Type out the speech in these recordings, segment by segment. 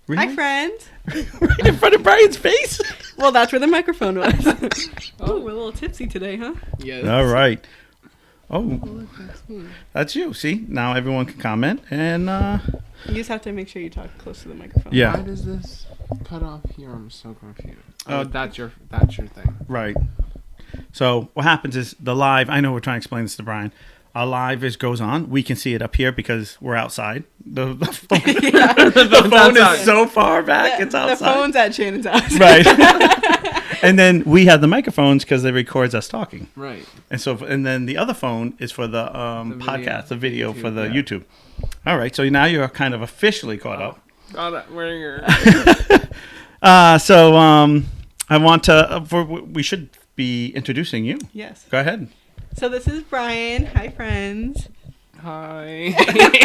Really? Hi, friends. Right in front of Brian's face. Well, that's where the microphone was. Oh, we're a little tipsy today, huh? Yes. All right. Oh, that's you. See, now everyone can comment, and You just have to make sure you talk close to the microphone. Yeah. Why does this cut off here? I'm so confused. Oh, That's your thing. right. So what happens is the live. I know we're trying to explain this to Brian. Our live goes on. We can see it up here because we're outside. The phone, the phone is so far back. It's outside. The phone's at Shannon's house. Right. And then we have the microphones because they records us talking. Right. And then the other phone is for the podcast, the video YouTube, for the yeah. YouTube. All right. So now you're kind of officially caught up. Where you're. So I want to. We should be introducing you. Yes. Go ahead. So this is Brian. Hi, friends. Hi.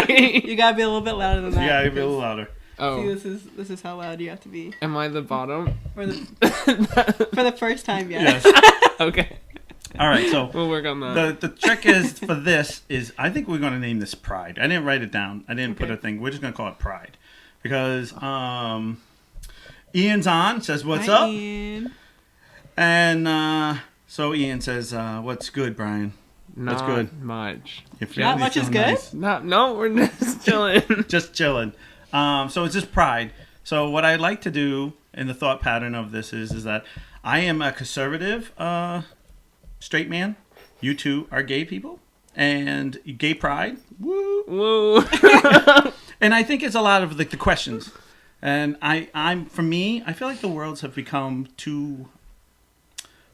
You gotta be a little bit louder than that. Yeah, be a little louder. Oh. See, this is how loud you have to be. Am I the bottom? For the first time, yes. Yes. Okay. All right. So We'll work on that. the trick is for this is I think we're going to name this Pride. I didn't write it down. I didn't put Okay. a thing. We're just going to call it Pride because Ian's on says what's Hi, up, Ian. and so Ian says what's good, Brian. Not good. much. Your Not family's much is so good? nice. No, we're just chilling. Just chilling. So it's just Pride. So what I like to do in the thought pattern of this is that I am a conservative straight man. You two are gay people. And gay pride. Woo. Woo. And I think it's a lot of the questions. And I'm for me, I feel like the worlds have become too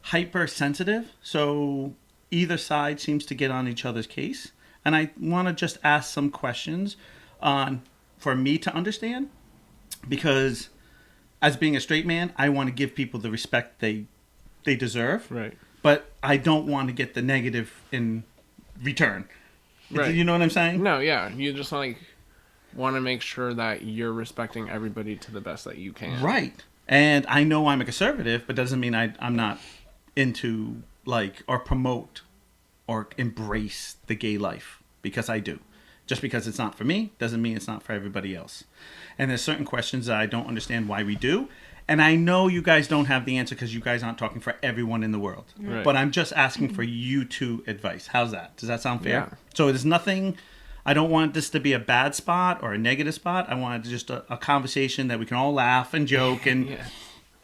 hypersensitive. So either side seems to get on each other's case. And I want to just ask some questions for me to understand. Because as being a straight man, I want to give people the respect they deserve. Right. But I don't want to get the negative in return. Right. You know what I'm saying? No, yeah. You just want to make sure that you're respecting everybody to the best that you can. Right. And I know I'm a conservative, but doesn't mean I'm not into or promote or embrace the gay life, because I do. Just because it's not for me doesn't mean it's not for everybody else. And there's certain questions that I don't understand why we do. And I know you guys don't have the answer because you guys aren't talking for everyone in the world. Right. But I'm just asking for you two advice. How's that? Does that sound fair? Yeah. So there's nothing. I don't want this to be a bad spot or a negative spot. I want it just a conversation that we can all laugh and joke and Yeah.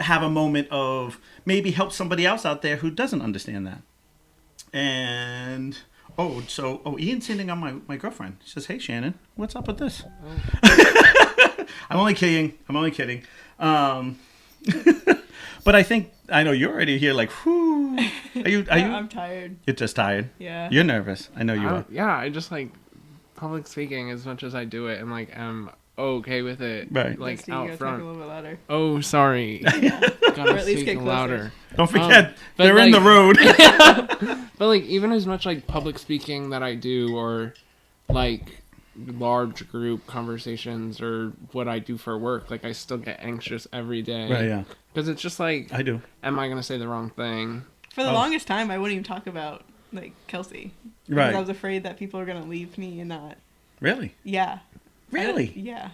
have a moment of maybe help somebody else out there who doesn't understand that. And Ian's sitting on my girlfriend. She says, "Hey Shannon, what's up with this?" Oh. I'm only kidding. But I know you're already here. Whew. Are you? I'm tired. You're just tired. Yeah. You're nervous. I know you are. Yeah, I just public speaking as much as I do it, and I'm okay with it. Right. Like So you out gotta front. talk a little bit louder. Oh, sorry. Or Gotta at least speak get closer. louder. Don't forget, but they're in the road. But even as much public speaking that I do, or large group conversations, or what I do for work, I still get anxious every day. Right. Yeah. Because it's just I do. am I gonna say the wrong thing? For the Oh. longest time, I wouldn't even talk about Kelsey. Because Right. I was afraid that people are gonna leave me and not. Really. Yeah. Really. Yeah.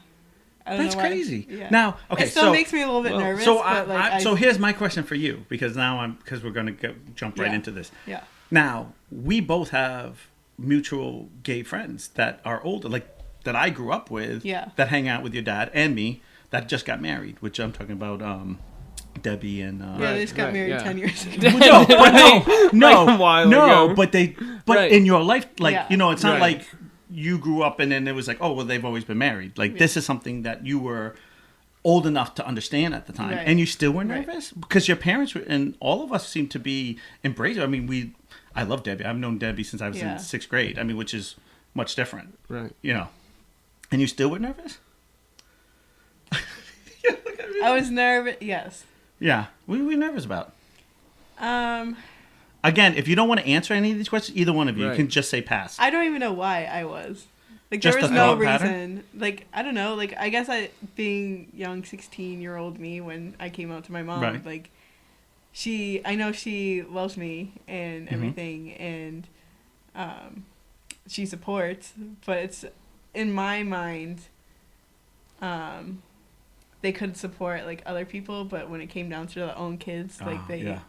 I don't That's know why. crazy. Yeah. Now, okay, It still makes me a little bit nervous. So but so here's my question for you, because we're gonna jump right Yeah. into this. Yeah. Now we both have mutual gay friends that are older, that I grew up with. Yeah. That hang out with your dad and me, that just got married, which I'm talking about. Debbie and Yeah, they just got married yeah. 10 years ago. no, but no, a while no, ago. but Right. in your life, Yeah. it's not Right. like you grew up and then it was oh well, they've always been married. This is something that you were old enough to understand at the time, Right. and you still were Right. nervous because your parents and all of us seem to be embracing. I mean, I love Debbie. I've known Debbie since I was Yeah. in 6th grade. I mean, which is much different, Right. And you still were nervous. I was nervous. Yes. Yeah, what were you nervous about? Um, Again, if you don't want to answer any of these questions, either one of you Right. can just say pass. I don't even know why I was. Just there was a no thought pattern? reason. I don't know. I guess being young 16-year-old me when I came out to my mom, Right. I know she loves me and Mm-hmm. everything, and she supports, but it's in my mind, they could support like other people, but when it came down to their own kids, like they. Yeah.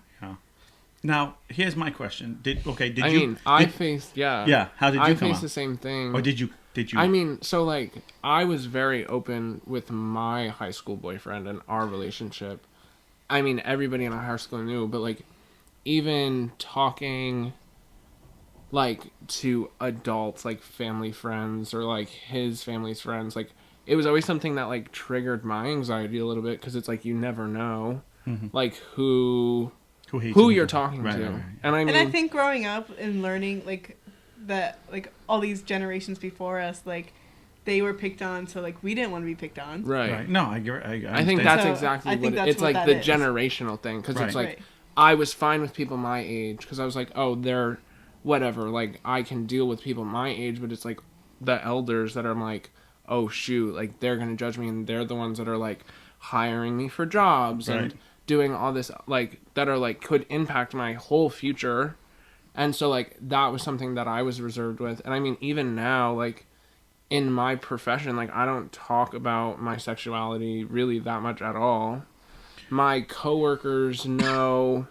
Now, here's my question. I faced, yeah. Yeah, how did you I come faced out? the same thing. Or did you? I mean, so, like, I was very open with my high school boyfriend and our relationship. I mean, everybody in our high school knew, but, like, even talking, like, to adults, like, family friends or, like, his family's friends, like, it was always something that, like, triggered my anxiety a little bit because it's, like, you never know, like, who you're talking to. Right. And I mean, And I think growing up and learning, like, that, like, all these generations before us, like, they were picked on, so, like, we didn't want to be picked on. right. No, I think that's So, exactly I what think that's it's what like that the is. generational thing. Because it's Right. like, Right. I was fine with people my age because I was like, oh, they're whatever. Like, I can deal with people my age, but it's like the elders that are like, oh, shoot, like, they're going to judge me, and they're the ones that are like hiring me for jobs Right. and doing all this, like, that are like could impact my whole future. And so, like, that was something that I was reserved with. And I mean, even now, like, in my profession, like, I don't talk about my sexuality really that much at all. My coworkers know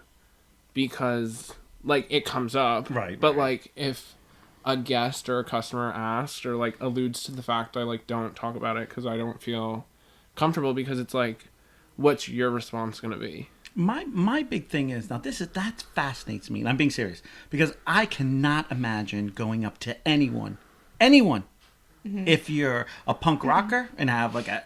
because, like, it comes up. Right. But, like, if a guest or a customer asks or, like, alludes to the fact I, like, don't talk about it because I don't feel comfortable, because it's like, what's your response going to be? My big thing is now that fascinates me, and I'm being serious because I cannot imagine going up to anyone, if you're a punk rocker and have like a,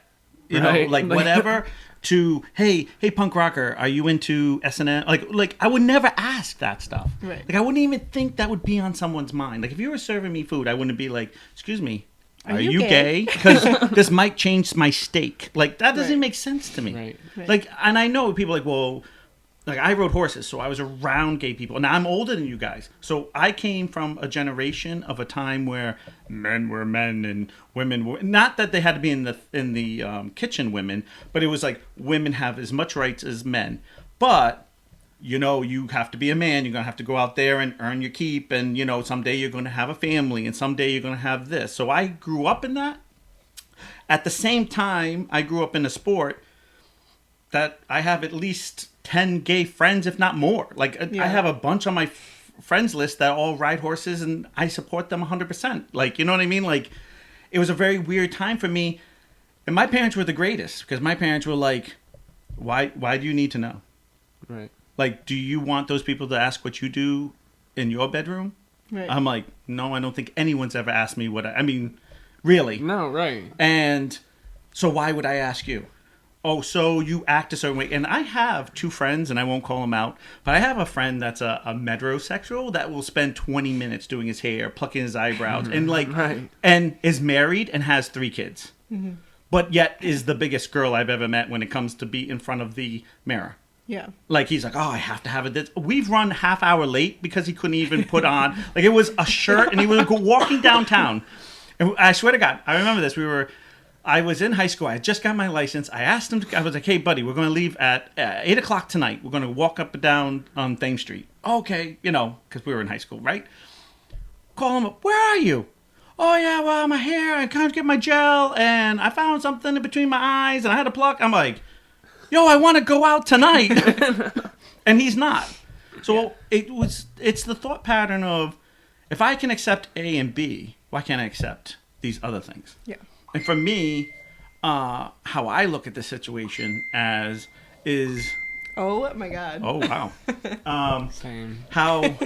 you know, Right. like whatever, to hey punk rocker, are you into SNL? Like I would never ask that stuff. Right. Like I wouldn't even think that would be on someone's mind. Like if you were serving me food, I wouldn't be like, excuse me. Are you gay? Because this might change my steak. Like, that doesn't Right. make sense to me. Right. Right. Like, and I know people like, well, like, I rode horses, so I was around gay people. Now, I'm older than you guys. So I came from a generation of a time where men were men and women were... Not that they had to be in the kitchen women, but it was like women have as much rights as men. But... You know, you have to be a man. You're going to have to go out there and earn your keep. And, you know, someday you're going to have a family. And someday you're going to have this. So I grew up in that. At the same time, I grew up in a sport that I have at least 10 gay friends, if not more. Like, Yeah. I have a bunch on my friends list that all ride horses. And I support them 100%. Like, you know what I mean? Like, it was a very weird time for me. And my parents were the greatest. Because my parents were like, why do you need to know? Right. Like, do you want those people to ask what you do in your bedroom? Right. I'm like, no, I don't think anyone's ever asked me what I mean, really. No, right. And so why would I ask you? Oh, so you act a certain way. And I have two friends, and I won't call them out, but I have a friend that's a metrosexual that will spend 20 minutes doing his hair, plucking his eyebrows, and like, Right. and is married and has 3 kids. But yet is the biggest girl I've ever met when it comes to be in front of the mirror. Yeah. Like, he's like, oh, I have to have it. We've run half hour late because he couldn't even put on, like, it was a shirt, and he was walking downtown. And I swear to God, I remember this. I was in high school. I had just got my license. I asked him, I was like, hey, buddy, we're going to leave at 8 o'clock tonight. We're going to walk up and down on Thames Street. Okay, you know, because we were in high school, right? Call him up. Where are you? Oh, yeah, well, my hair, I can't get my gel, and I found something in between my eyes, and I had to pluck. I'm like, yo, I want to go out tonight. And he's not. So it's the thought pattern of, if I can accept A and B, why can't I accept these other things? Yeah. And for me, how I look at the situation is, Oh my God. oh, wow. Same. How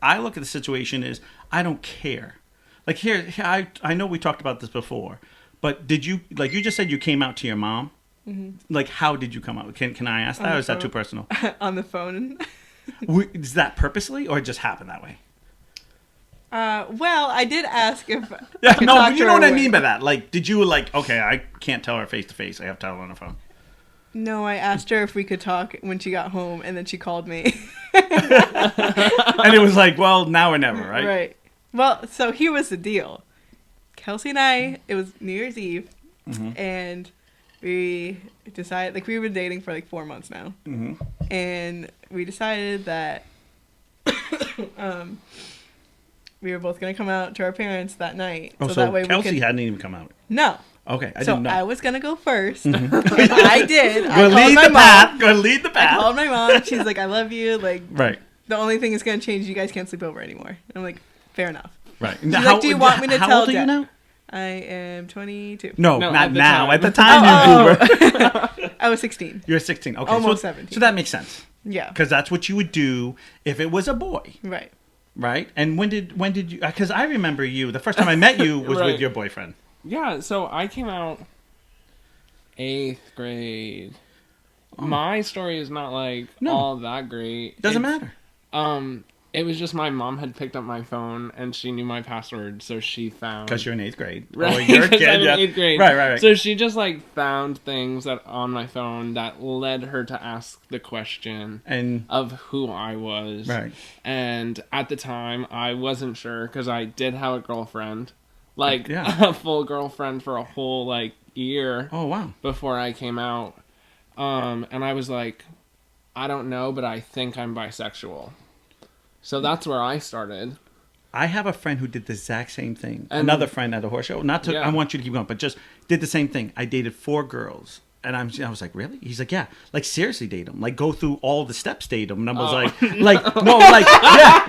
I look at the situation is, I don't care. Like, here, I know we talked about this before, but did you, like you just said you came out to your mom? Like, how did you come out? Can I ask that, or is that too personal? On the phone. Is that purposely, or it just happened that way? Well, I did ask if Yeah, I could no, talk but to you know her what I when- mean by that. Like, did you, like, okay, I can't tell her face to face. I have to tell her on the phone. No, I asked her if we could talk when she got home, and then she called me. And it was like, well, now or never, right? Right. Well, so here was the deal. Kelsey and I, it was New Year's Eve, and we decided, like, we've been dating for like 4 months now, and we decided that we were both gonna come out to our parents that night. Oh, so so that way Kelsey we could... hadn't even come out. No, Okay, I So didn't know. I was gonna go first. And I did. I Go called lead my the mom. path. Go lead the I path. called my mom. She's like, I love you. Like, Right. the only thing that's gonna change, you guys can't sleep over anymore. And I'm like, fair enough. Right. She's like, do you want me to how tell old are you Dad? now? I am 22. No, No, not at the now. time. At the time, you were. I was 16. You're 16. Okay, Almost so, 17. So that makes sense Yeah. because that's what you would do if it was a boy, Right. right? And when did you? Because I remember you. The first time I met you was Right. with your boyfriend. Yeah, so I came out 8th grade. My story is not like No. all that great. Doesn't It's- matter It was just my mom had picked up my phone and she knew my password, so she found. because you're in 8th grade. Right, Or you're a 'cause kid. I'm in Yeah. 8th grade. Right. So she just like found things that on my phone that led her to ask the question And of who I was. right. And at the time, I wasn't sure because I did have a girlfriend, like Yeah. a full girlfriend for a whole like year Oh wow. before I came out. And I was like, I don't know, but I think I'm bisexual. So that's where I started. I have a friend who did the exact same thing. And- Another friend at a horse show. Not to. Yeah. I want you to keep going, but just did the same thing. I dated 4 girls, and I was like, really? He's like, yeah. Like seriously, date them. Like go through all the steps, date them. And I was Oh. like, no, like yeah.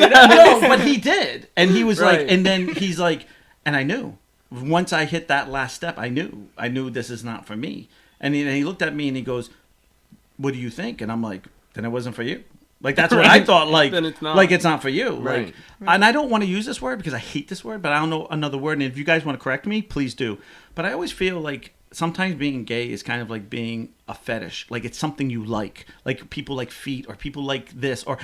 No, but he did, and he was like, Right. and then he's like, and I knew once I hit that last step, I knew this is not for me. And he looked at me and he goes, "What do you think?" And I'm like, "Then it wasn't for you." Like that's what I Right. thought. Like, Then it's not. like it's not for you. Right. Like, and I don't want to use this word because I hate this word, but I don't know another word. And if you guys want to correct me, please do. But I always feel like sometimes being gay is kind of like being a fetish. Like it's something you like people like feet, or people like this, or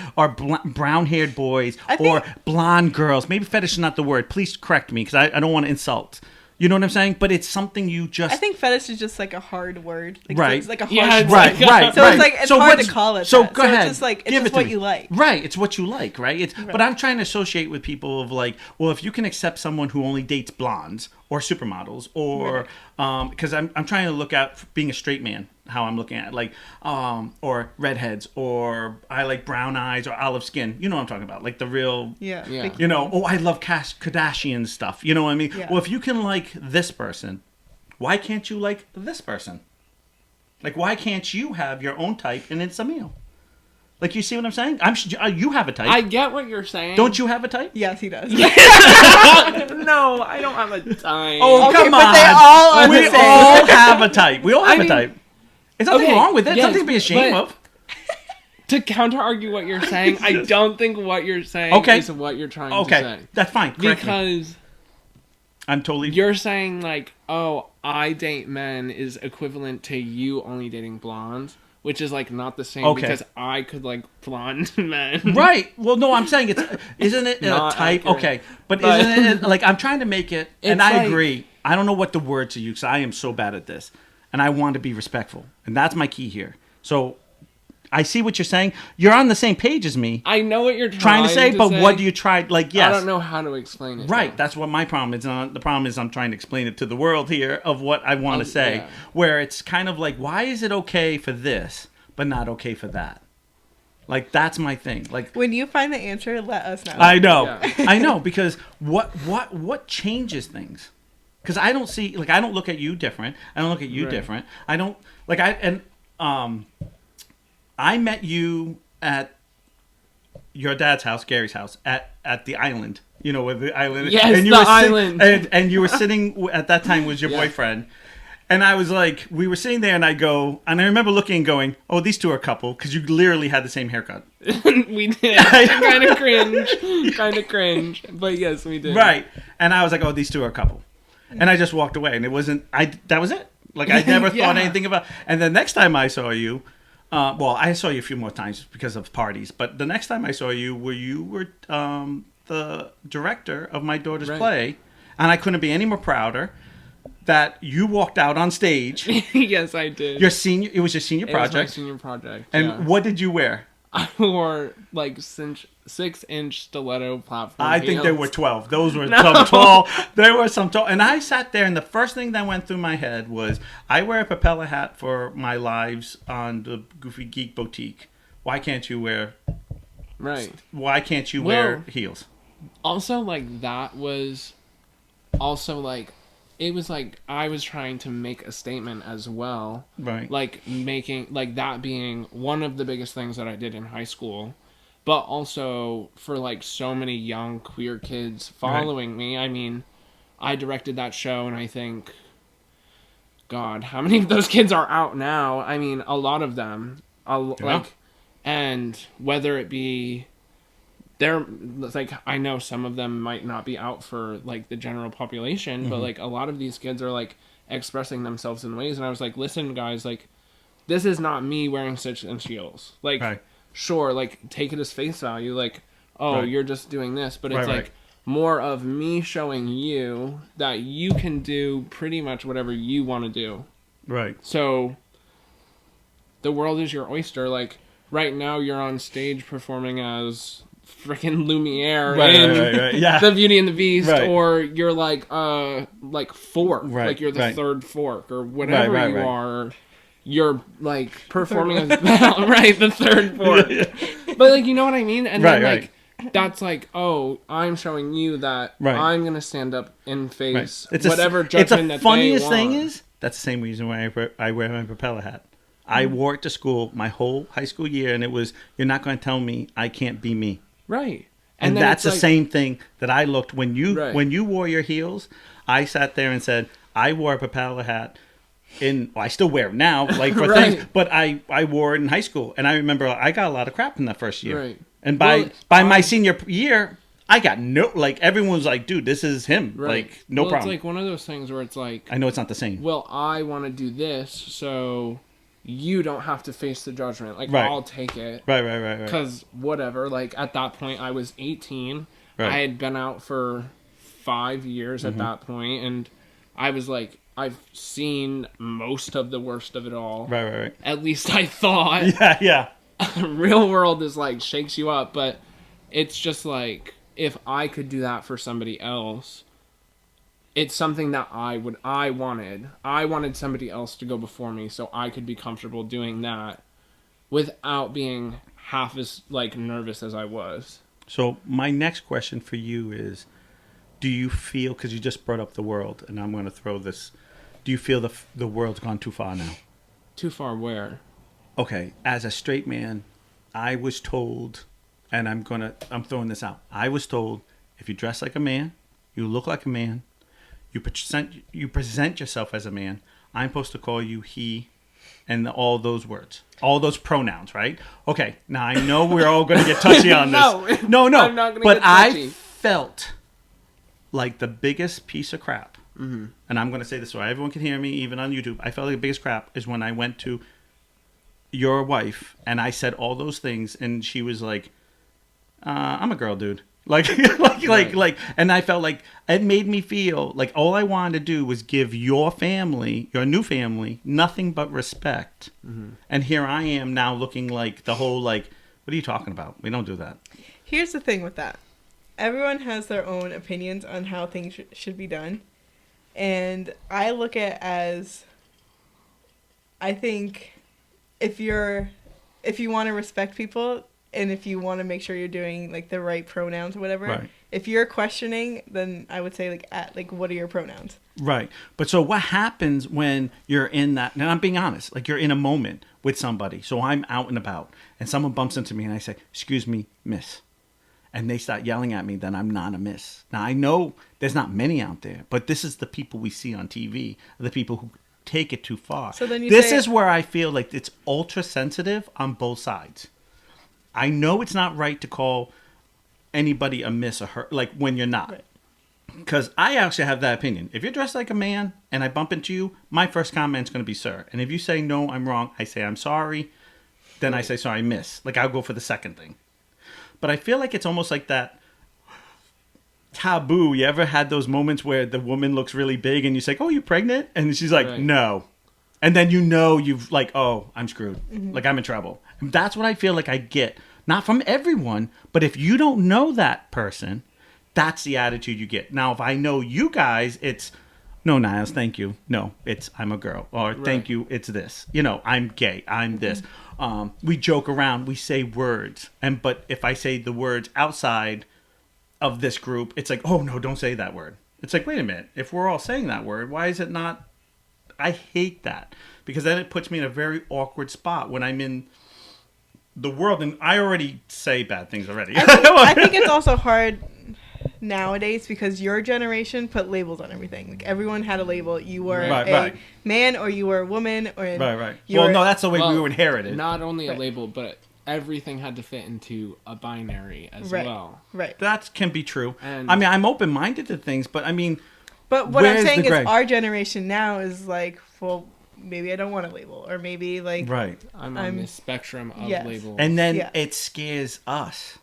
brown-haired boys, or blonde girls. Maybe fetish is not the word. Please correct me because I don't want to insult. You know what I'm saying? But it's something you just. I think fetish is just like a hard word. Like, Right. It's like a harsh Yeah, it's word. Right, like- right, So right. it's like it's So hard to what's- call it. So that. go so ahead. It's just like it's Give just it to what me. you like. Right, it's what you like, right? But Right. I'm trying to associate with people of like, well, if you can accept someone who only dates blondes or supermodels, or because I'm trying to look at being a straight man, how I'm looking at it, like or redheads, or I like brown eyes or olive skin. You know what I'm talking about, like the real. Yeah. Yeah. Like, You know, oh, I love Kardashian stuff. You know what I mean? Yeah. Well, if you can like this person, why can't you like this person? Like, why can't you have your own type and it's a meal? Like, you see what I'm saying? You have a type. I get what you're saying. Don't you have a type? Yes, he does. No, I don't have a time. Oh, Okay, come but on. they all are we the same. all have a type. We all have I a mean, type. There's nothing okay, wrong with it. It's yes, nothing to be ashamed but- of. To counter argue what you're saying, I don't think what you're saying Okay. is what you're trying to Okay, say. that's fine. Correct me. Because I'm totally. you're saying like, oh, I date men is equivalent to you only dating blondes, which is like not the same Okay. because I could like blonde men. Right. Well, no, I'm saying isn't it a Not type? accurate. Okay. But But- isn't it, like, I'm trying to make it, and It's I like- agree. I don't know what the word to use, because I am so bad at this. And I want to be respectful. And that's my key here. So I see what you're saying. You're on the same page as me, I know what you're trying to say, but what do you try? Like, yes. I don't know how to explain it. Right, though. that's what my problem is. The problem is I'm trying to explain it to the world here of what I want to say, yeah. where it's kind of like, why is it okay for this, but not okay for that? Like, that's my thing. Like, When you find the answer, let us know. I know, Yeah. I know, because what changes things? Because I don't see, like, I don't look at you different. I don't look at you Right. different. I don't like I met you at your dad's house, Gary's house, at the island. You know, where the island. Yes, and you the were island. and you were sitting at that time was your Yeah. boyfriend. And I was like, we were sitting there, and I remember looking and going, oh, these two are a couple, because you literally had the same haircut. We did. Kind of cringe. But yes, we did. Right. And I was like, oh, these two are a couple. And I just walked away, and that was it. Like, I never Yeah. thought anything about. And the next time I saw you, well, I saw you a few more times because of parties, but the next time I saw you were the director of my daughter's Right. play, and I couldn't be any more prouder that you walked out on stage. Yes, I did. It was your senior It was my project. senior project. And yeah. what did you wear? I wore like 6-inch stiletto platform. I think they heels. were 12. Those were some tall. There were some tall. And I sat there, and the first thing that went through my head was, I wear a propeller hat for my lives on the Goofy Geek Boutique. Why can't you wear? Right. Why can't you Well- wear heels? Also, like that was also like it was like I was trying to make a statement as well. Right. Like making like that being one of the biggest things that I did in high school. But also for like so many young queer kids following me. I mean, I directed that show and I think God, how many of those kids are out now? I mean, a lot of them. Like, and whether it be they're like, I know some of them might not be out for like the general population, but like a lot of these kids are like expressing themselves in ways. And I was like, listen, guys, like this is not me wearing stitch and heels. Like, sure, like take it as face value. Like, oh, you're just doing this, but it's like more of me showing you that you can do pretty much whatever you want to do. Right. So the world is your oyster. Like right now you're on stage performing as freaking Lumiere in The Beauty and the Beast, or you're like fork, like you're the third fork or whatever you are. You're like performing as the third fork. But like, you know what I mean? And then like that's like, oh, I'm showing you that I'm gonna stand up and face whatever judgment that they want. It's the funniest thing is that's the same reason why I wear my propeller hat. I wore it to school my whole high school year, and it was, you're not going to tell me I can't be me. Right. And that's the same thing that I looked when you wore your heels. I sat there and said, I wore a propeller hat. I still wear it now, like for things, but I wore it in high school, and I remember I got a lot of crap in that first year. Right. And by my senior year, I got everyone was like, dude, this is him. Right. Like, no problem. It's like one of those things where it's like, I know it's not the same. Well, I want to do this, so you don't have to face the judgment. Like, I'll take it. Right. Because whatever. Like, at that point, I was 18. Right. I had been out for 5 years at that point, and I was like, I've seen most of the worst of it all. Right. At least I thought. Yeah. Real world is like, shakes you up, but it's just like, if I could do that for somebody else, it's something that I wanted. I wanted somebody else to go before me so I could be comfortable doing that without being half as like nervous as I was. So my next question for you is, do you feel, because you just brought up the world, and I'm going to throw this, do you feel the world's gone too far now? Too far where? Okay, as a straight man, I was told, and I'm throwing this out. I was told, if you dress like a man, you look like a man, you present yourself as a man, I'm supposed to call you he, and all those words, all those pronouns, right? Okay, now I know we're all going to get touchy on this. No, I'm not gonna but get touchy. I felt like the biggest piece of crap, and I'm going to say this so everyone can hear me, even on YouTube. I felt like the biggest crap is when I went to your wife and I said all those things, and she was like, "I'm a girl, dude." Like, and I felt like it made me feel like all I wanted to do was give your family, your new family, nothing but respect. And here I am now looking like the whole, like, what are you talking about? We don't do that. Here's the thing with that. Everyone has their own opinions on how things should be done. And I look at it as, I think if you want to respect people, and if you want to make sure you're doing like the right pronouns or whatever, if you're questioning, then I would say like what are your pronouns? Right. But so what happens when you're in that, and I'm being honest, like you're in a moment with somebody. So I'm out and about and someone bumps into me and I say, "Excuse me, miss." And they start yelling at me, then I'm not a miss. Now I know there's not many out there, but this is the people we see on TV, the people who take it too far. So then this is where I feel like it's ultra sensitive on both sides. I know it's not right to call anybody a miss or her, like when you're not. Because I actually have that opinion. If you're dressed like a man and I bump into you, my first comment's going to be sir. And if you say no, I'm wrong, I say I'm sorry. Then I say sorry, miss. Like I'll go for the second thing. But I feel like it's almost like that taboo. You ever had those moments where the woman looks really big and you say, "Oh, you pregnant?" And she's like, "No." And then you've like, "Oh, I'm screwed. Like I'm in trouble." And that's what I feel like I get. Not from everyone, but if you don't know that person, that's the attitude you get. Now, if I know you guys, it's, "No, Niles, thank you. No, it's, I'm a girl." Or, "Thank you, it's this. You know, I'm gay. I'm this." We joke around. We say words. But if I say the words outside of this group, it's like, "Oh, no, don't say that word." It's like, wait a minute. If we're all saying that word, why is it not? I hate that because then it puts me in a very awkward spot when I'm in the world, and I already say bad things already. I think it's also hard nowadays because your generation put labels on everything. Like everyone had a label. You were a man, or you were a woman, or right. Well, no, that's the way we were inherited. Not only a label, but everything had to fit into a binary as well. Right. That can be true. And I mean, I'm open-minded to things, but I mean, but what I'm saying is our generation now is like, well, maybe I don't want a label, or maybe like I'm on the spectrum of labels, and then it scares us.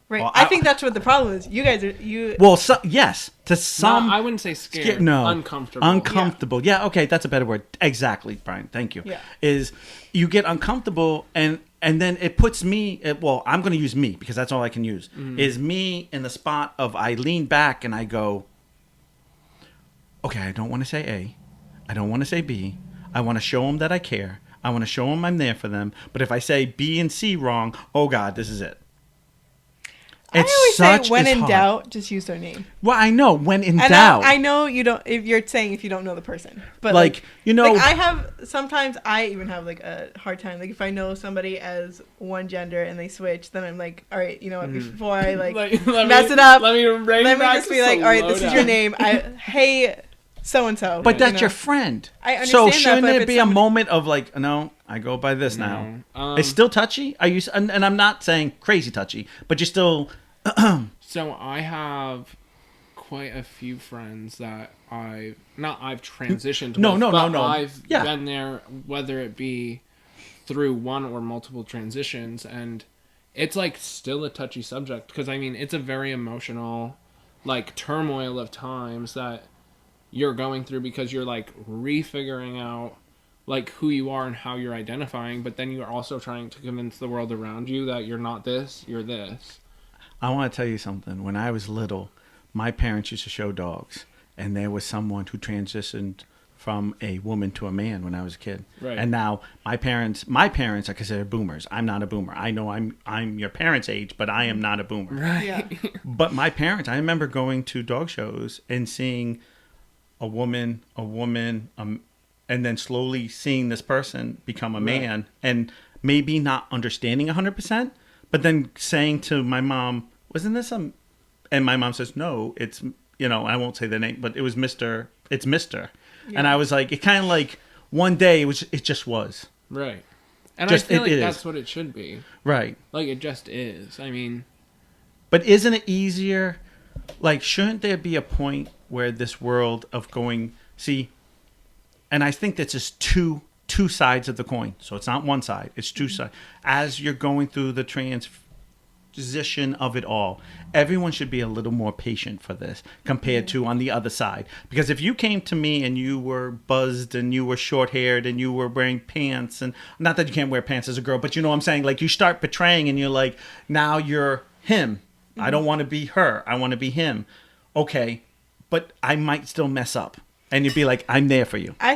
Right. Well, I think that's what the problem is. You guys are Well, yes, to some. No, I wouldn't say scared. No, uncomfortable. Uncomfortable. Yeah. Okay, that's a better word. Exactly, Brian. Thank you. Yeah. Is you get uncomfortable and then it puts me. Well, I'm going to use me because that's all I can use. Is me in the spot of I lean back and I go, okay, I don't want to say A, I don't want to say B. I want to show them that I care. I want to show them I'm there for them. But if I say B and C wrong, oh God, this is it. I always say, when in doubt, just use their name. Well, I know, when in doubt. I know you don't, if you're saying if you don't know the person. But like you know. Like sometimes I even have like a hard time. Like if I know somebody as one gender and they switch, then I'm like, all right, you know what, before I mess it up, let me just be like, all right, this is your name. Hey, so-and-so. But that's your friend. I understand so that, shouldn't but there be a moment of like, no, I go by this now. It's still touchy. Are you? And I'm not saying crazy touchy, but you're still. So I have quite a few friends that I've transitioned. No. I've been there, whether it be through one or multiple transitions, and it's like still a touchy subject because I mean it's a very emotional, like turmoil of times that you're going through because you're like refiguring out like who you are and how you're identifying, but then you're also trying to convince the world around you that you're not this, you're this. I want to tell you something. When I was little, my parents used to show dogs, and there was someone who transitioned from a woman to a man when I was a kid. Right. And now my parents are considered boomers. I'm not a boomer. I know I'm your parents' age, but I am not a boomer. Right. Yeah. But my parents, I remember going to dog shows and seeing a woman, and then slowly seeing this person become a man, and maybe not understanding 100%, but then saying to my mom, wasn't this and my mom says, no, it's, I won't say the name, but it was Mr. It's Mr. Yeah. And I was like, it kind of like one day it just was. Right. And I feel like that's what it should be. Right. Like it just is. I mean. But isn't it easier? Like, shouldn't there be a point where this world of going, and I think that's just two sides of the coin. So it's not one side, it's two sides. As you're going through the transition of it all, everyone should be a little more patient for this compared to on the other side. Because if you came to me and you were buzzed and you were short-haired and you were wearing pants, and not that you can't wear pants as a girl, but you know what I'm saying, like you start betraying and you're like, now you're him. I don't want to be her, I want to be him. Okay, but I might still mess up. And you'd be like, I'm there for you. I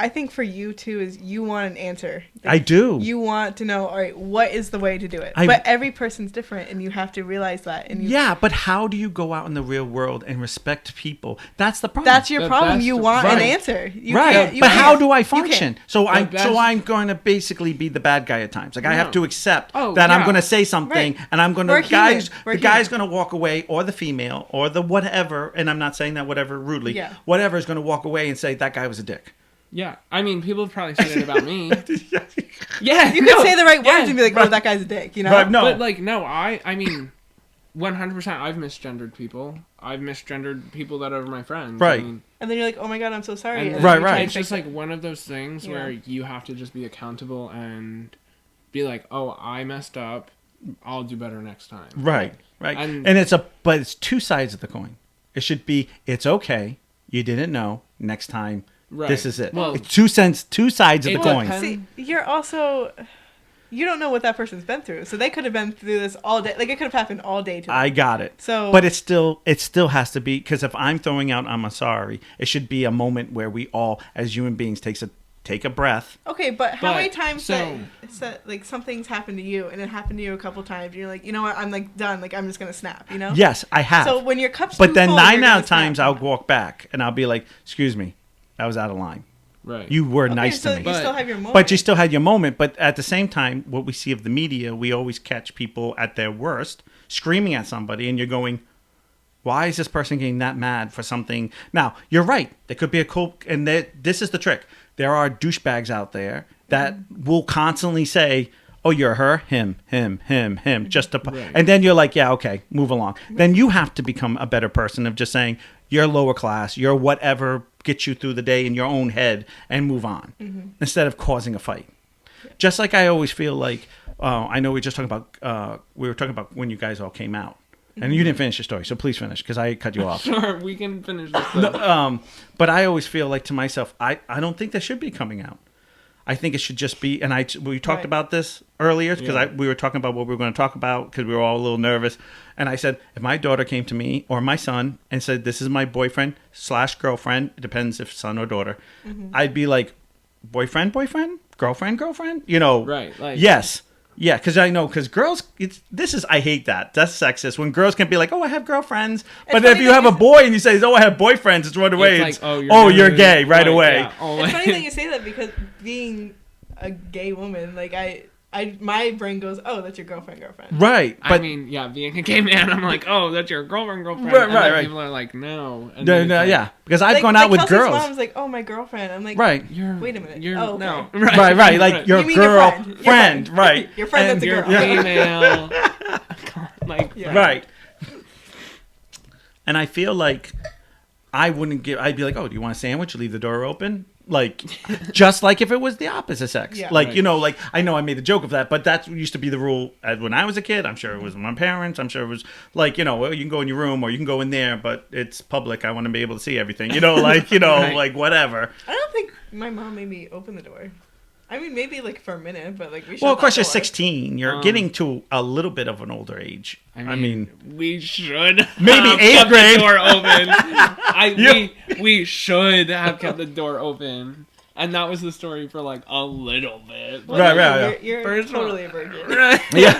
think for you too is you want an answer. Like, I do. You want to know, all right, what is the way to do it? But every person's different, and you have to realize that. And but how do you go out in the real world and respect people? That's the problem. That's your problem. You want an answer, but how do I function? So I'm going to basically be the bad guy at times. Like I have to accept that I'm going to say something, and I'm going to the guy's going to walk away, or the female, or the whatever. And I'm not saying that whatever rudely. Yeah. Whatever is going to walk away and say that guy was a dick. Yeah, I mean, people have probably said it about me. Yeah, you can say the right words and be like, "Oh, that guy's a dick," you know. Right, no, but like, no, I mean, 100%. I've misgendered people. I've misgendered people that are my friends. Right. I mean, and then you're like, "Oh my god, I'm so sorry." Right. It's just like one of those things where you have to just be accountable and be like, "Oh, I messed up. I'll do better next time." Right. And but it's two sides of the coin. It should be, it's okay. You didn't know. Next time. Right. This is it. Well, it's two sides of the coin. See, you're also, you don't know what that person's been through, so they could have been through this all day. Like it could have happened all day to them. I got it. So, but it still has to be, because if I'm throwing out, I'm sorry. It should be a moment where we all, as human beings, take a breath. Okay, but how But, many times so- that like something's happened to you and it happened to you a couple times, and you're like, you know what, I'm like done, like I'm just gonna snap, you know? Yes, I have. So when your cup's but too then full, 9 you're out gonna of times snap. I'll walk back and I'll be like, excuse me, that was out of line. Right. You were Okay, nice so to me. you still have your moment. But you still had your moment. But at the same time, what we see of the media, we always catch people at their worst screaming at somebody, and you're going, why is this person getting that mad for something? Now, you're right. There could be a cool, and this is the trick. There are douchebags out there that will constantly say, oh, you're her, him, just to, Right. and then you're like, yeah, okay, move along. Then you have to become a better person of just saying, you're lower class, you're whatever gets you through the day in your own head, and move on instead of causing a fight. Just like I always feel like, I know we were talking about when you guys all came out, and you didn't finish your story, so please finish because I cut you off. Sure, we can finish this. But I always feel like to myself, I don't think they should be coming out. I think it should just be, and we talked Right. about this earlier because Yeah. we were talking about what we were going to talk about because we were all a little nervous. And I said, if my daughter came to me or my son and said, this is my boyfriend / girlfriend, it depends if son or daughter, I'd be like, boyfriend, girlfriend, you know, Right, like- yes. Yeah, because I know, because girls, I hate that. That's sexist. When girls can be like, oh, I have girlfriends. But funny if you that have you a boy and you say, oh, I have boyfriends, it's right away. It's like, You're gay right away. Yeah, It's funny that you say that because being a gay woman, like my brain goes, oh, that's your girlfriend. Right. But I mean, yeah, being a gay man, I'm like, oh, that's your girlfriend. Right, And then right. people are like, no. And no, then it's like, yeah, because I've Like, gone out with Kelsey's girls. mom's like, oh, my girlfriend. I'm like, Right. wait a minute. You're, oh, okay. no. Right. Like your You mean your girl friend. Your friend, friend. right. Your friend And that's a You're girl. female. Like, Yeah. Right. And I feel like I'd be like, oh, do you want a sandwich? Leave the door open. Like, just like if it was the opposite sex. Yeah. Like, Right. you know, like, I know I made a joke of that, but that used to be the rule when I was a kid. I'm sure it was my parents. I'm sure it was like, you know, well, you can go in your room or you can go in there, but it's public. I want to be able to see everything. You know, like, you know, Right. like whatever. I don't think my mom made me open the door. I mean, maybe like for a minute, but like we. Well, of shut course, that you're door. 16. You're getting to a little bit of an older age. I mean, we should Maybe have 8th kept grade. the door open. We should have kept the door open, and that was the story for like a little bit. Well, Right, no, right, You're First of all- totally a virgin. yeah.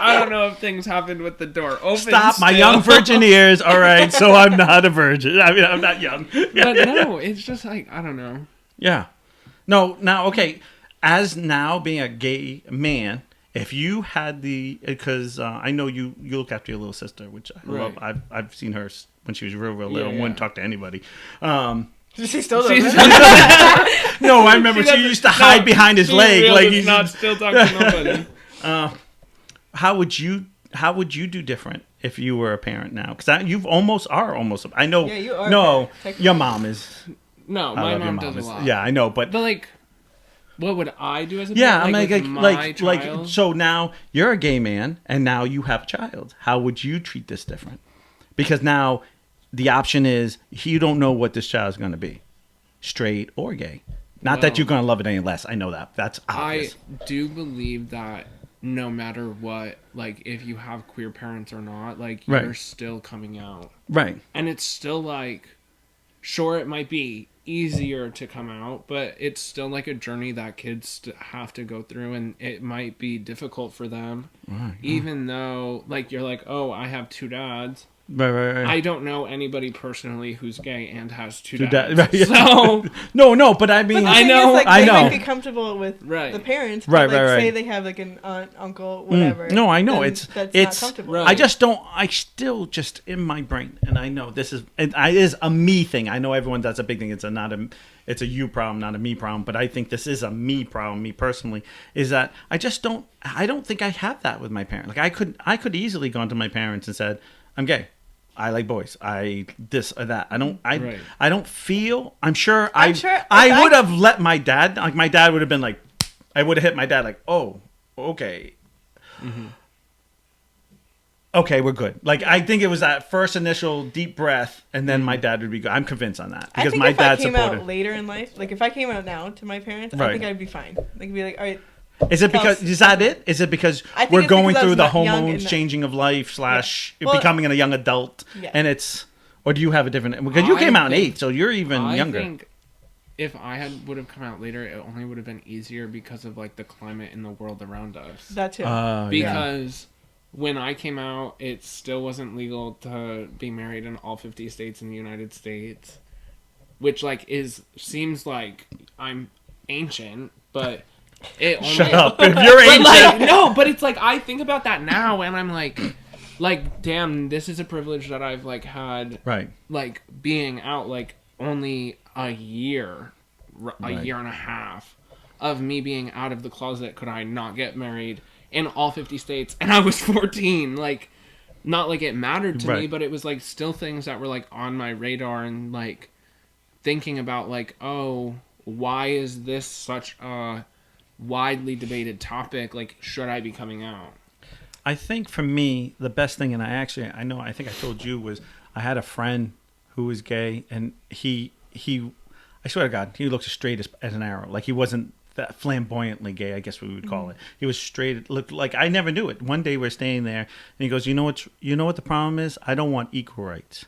I don't know if things happened with the door open. Stop my still. young virgin ears. All right, so I'm not a virgin. I mean, I'm not young. But no, it's just like I don't know. Yeah. No, now, okay. As now being a gay man, if you had because I know you look after your little sister, which I love. Right. I've seen her when she was real little and Yeah. wouldn't talk to anybody. She still She's- does. No, I remember she doesn't- used to hide behind his She leg. really Like does he's not still talk to nobody. How would you do different if you were a parent now? Because you've almost. I know. Yeah, you are a No, parent, technically. your mom is. No, I my love your mom does a is- lot. Yeah, I know, but But like, what would I do as a yeah, parent? I'm with my like child? so now you're a gay man and now you have a child. How would you treat this different? Because now the option is you don't know what this child is going to be, straight or gay. Not that Well, you're going to love it any less. I know that. That's obvious. I do believe that no matter what, like if you have queer parents or not, like Right. you're still coming out, Right. and it's still like, sure, it might be easier to come out, but it's still like a journey that kids have to go through, and it might be difficult for them, Right. even though like you're like, oh, I have two dads. Right. I don't know anybody personally who's gay and has two To dads. that- right. So No, but I mean, But the I thing know, is, like, I they know. might be comfortable with Right. the parents, but Right, like, right, say right. they have like an aunt, uncle, whatever. No, I know. then It's that's it's. not comfortable. Right. I just don't. I still just in my brain, and I know this is. It is a me thing. I know everyone. That's a big thing. It's a you problem, not a me problem. But I think this is a me problem. Me personally, is that I just don't. I don't think I have that with my parents. Like I could easily gone to my parents and said, "I'm gay. I like boys. I this or that." Right. I don't feel. I'm sure. I'm sure if I I- would have let my dad. Like my dad would have been like. I would have hit my dad like, "Oh, okay." Okay, we're good. Like I think it was that first initial deep breath, and then my dad would be good. I'm convinced on that I because think my if I dad came supported. out later in life, like if I came out now to my parents, Right. I think I'd be fine. Like be like, all right. Is it because Kelsey- is that it? Is it because I think we're it's because going I through was the not young hormones and- changing of life / Well, becoming a young adult, Yeah. and it's or do you have a different? Because you I came out in think- 8, so you're even I younger. think if I would have come out later, it only would have been easier because of like the climate in the world around us. That too. Because when I came out, it still wasn't legal to be married in all 50 states in the United States, which like seems like I'm ancient, but it only... Shut up. If you're ancient... Like, no, but it's like I think about that now and I'm like damn, this is a privilege that I've like had, right, like being out like only a year and a half of me being out of the closet. Could I not get married in all 50 states? And I was 14. Like, not like it mattered to me, but it was like still things that were like on my radar and like thinking about like, oh, why is this such a widely debated topic? Like, should I be coming out? I think for me, the best thing, and I think I told you, was I had a friend who was gay, and he I swear to God, he looked as straight as an arrow. Like, he wasn't that flamboyantly gay, I guess we would call it. He was straight. Looked like I never knew it. One day we're staying there, and he goes, you know what the problem is? I don't want equal rights.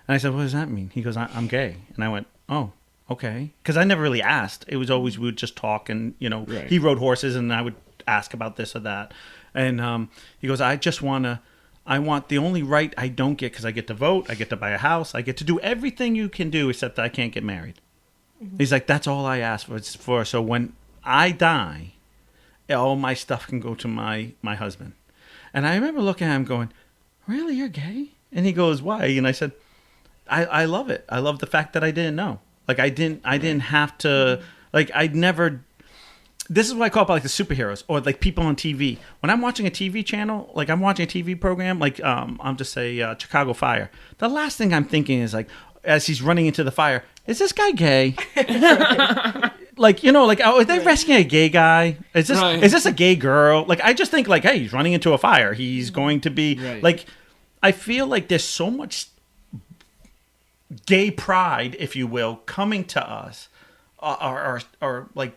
And I said, what does that mean? He goes, I'm gay. And I went, oh, okay. Because I never really asked. It was always, we would just talk, and, he rode horses, and I would ask about this or that. And he goes, I want the only right I don't get, because I get to vote, I get to buy a house, I get to do everything you can do, except I can't get married. Mm-hmm. He's like, that's all I ask for. So when I die, all my stuff can go to my husband. And I remember looking at him going, really, you're gay? And he goes, why? And I said, I love it. I love the fact that I didn't know. Like, I didn't have to, like, I'd never... This is what I call it, like the superheroes or like people on TV. When I'm watching a TV channel, like I'm watching a TV program, like I'll just say Chicago Fire. The last thing I'm thinking is like, as he's running into the fire, is this guy gay? Like, are they rescuing a gay guy? Is this a gay girl? Like, I just think like, hey, he's running into a fire. He's going to be like, I feel like there's so much gay pride, if you will, coming to us, or like.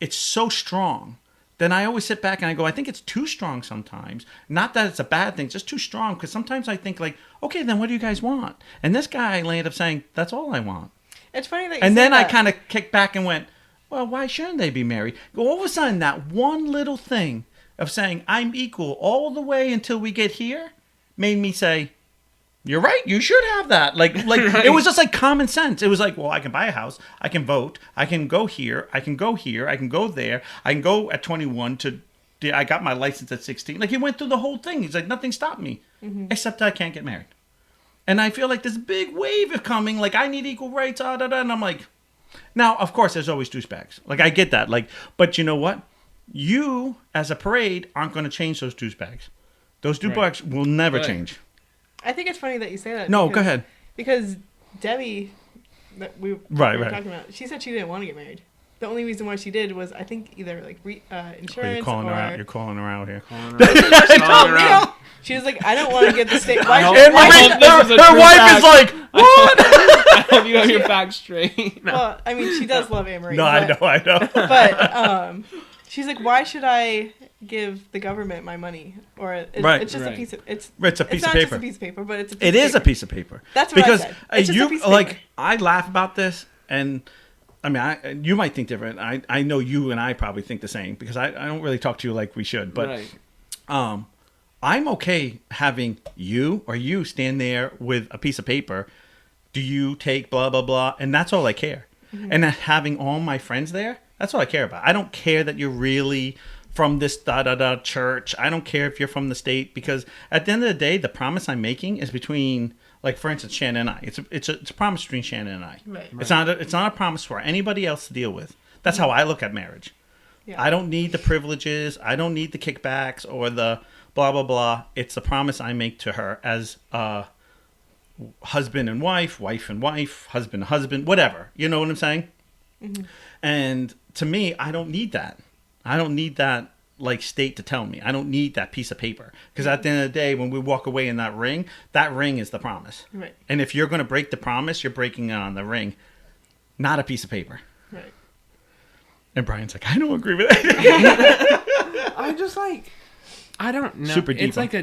It's so strong. Then I always sit back and I go, I think it's too strong sometimes. Not that it's a bad thing, just too strong. Because sometimes I think like, okay, then what do you guys want? And this guy ended up saying, that's all I want. It's funny that you And say then that. I kind of kicked back and went, well, why shouldn't they be married? All of a sudden, that one little thing of saying I'm equal all the way until we get here made me say, you're right. You should have that. Like It was just like common sense. It was like, well, I can buy a house. I can vote. I can go here. I can go here. I can go there. I can go at 21 I got my license at 16. Like, he went through the whole thing. He's like, nothing stopped me, except I can't get married. And I feel like this big wave is coming. Like, I need equal rights. And I'm like, now, of course, there's always douchebags. Like, I get that. Like, but you know what? You, as a parade, aren't going to change those douchebags. Those douchebags will never change. I think it's funny that you say that. No, go ahead. Because Debbie, that we were talking about, she said she didn't want to get married. The only reason why she did was, I think, either like insurance You're calling her out here. She told me. She was like, I don't want to get the state. Her wife is like, what? I hope you have your facts straight. No. Well, I mean, she does love Anne Marie. No, I know. But she's like, why should I give the government my money? Or it's just a piece of it's a piece of paper. It's not just a piece of paper, but it's a piece of paper. It is a piece of paper. That's what I said. It's just a piece of paper. I laugh about this, and I mean, you might think different. I know you and I probably think the same, because I don't really talk to you like we should. But I'm okay having you stand there with a piece of paper. Do you take blah, blah, blah? And that's all I care. Mm-hmm. And having all my friends there, that's all I care about. I don't care that you're really from this church. I don't care if you're from the state, because at the end of the day, the promise I'm making is between, like, for instance, Shannon and I. It's a promise between Shannon and I. Right. It's not a promise for anybody else to deal with. That's how I look at marriage. Yeah. I don't need the privileges. I don't need the kickbacks or the blah, blah, blah. It's the promise I make to her as husband and wife and wife, husband, whatever. You know what I'm saying? Mm-hmm. And to me, I don't need that. I don't need that, like, state to tell me. I don't need that piece of paper. Because at the end of the day, when we walk away in that ring is the promise. Right. And if you're going to break the promise, you're breaking it on the ring, not a piece of paper. Right. And Brian's like, I don't agree with that. I just, like, I don't know. Super deep. It's like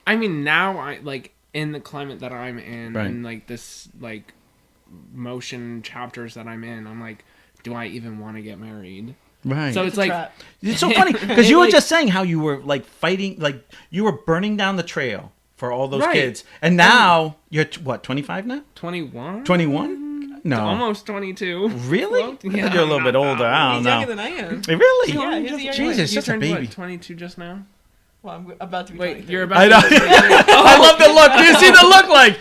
I mean, now, in the climate that I'm in, and, like, this, like, motion chapters that I'm in, I'm like, do I even want to get married? Right. So it's like, trap. It's so funny because you were Like- just saying how you were like fighting, like you were burning down the trail for all those Right. kids, and now you're what, 25 now? 21? 21? No, Almost 22. really? Well, I yeah, thought you're a little not bit older. that I He's don't younger know. than I am. Really? Yeah, he's a young Jesus, You such a turned, baby. what, 22 just now? Well, I'm about to be Wait, 23. you're about I to know. be 23. I love the look. Do you see the look? Like,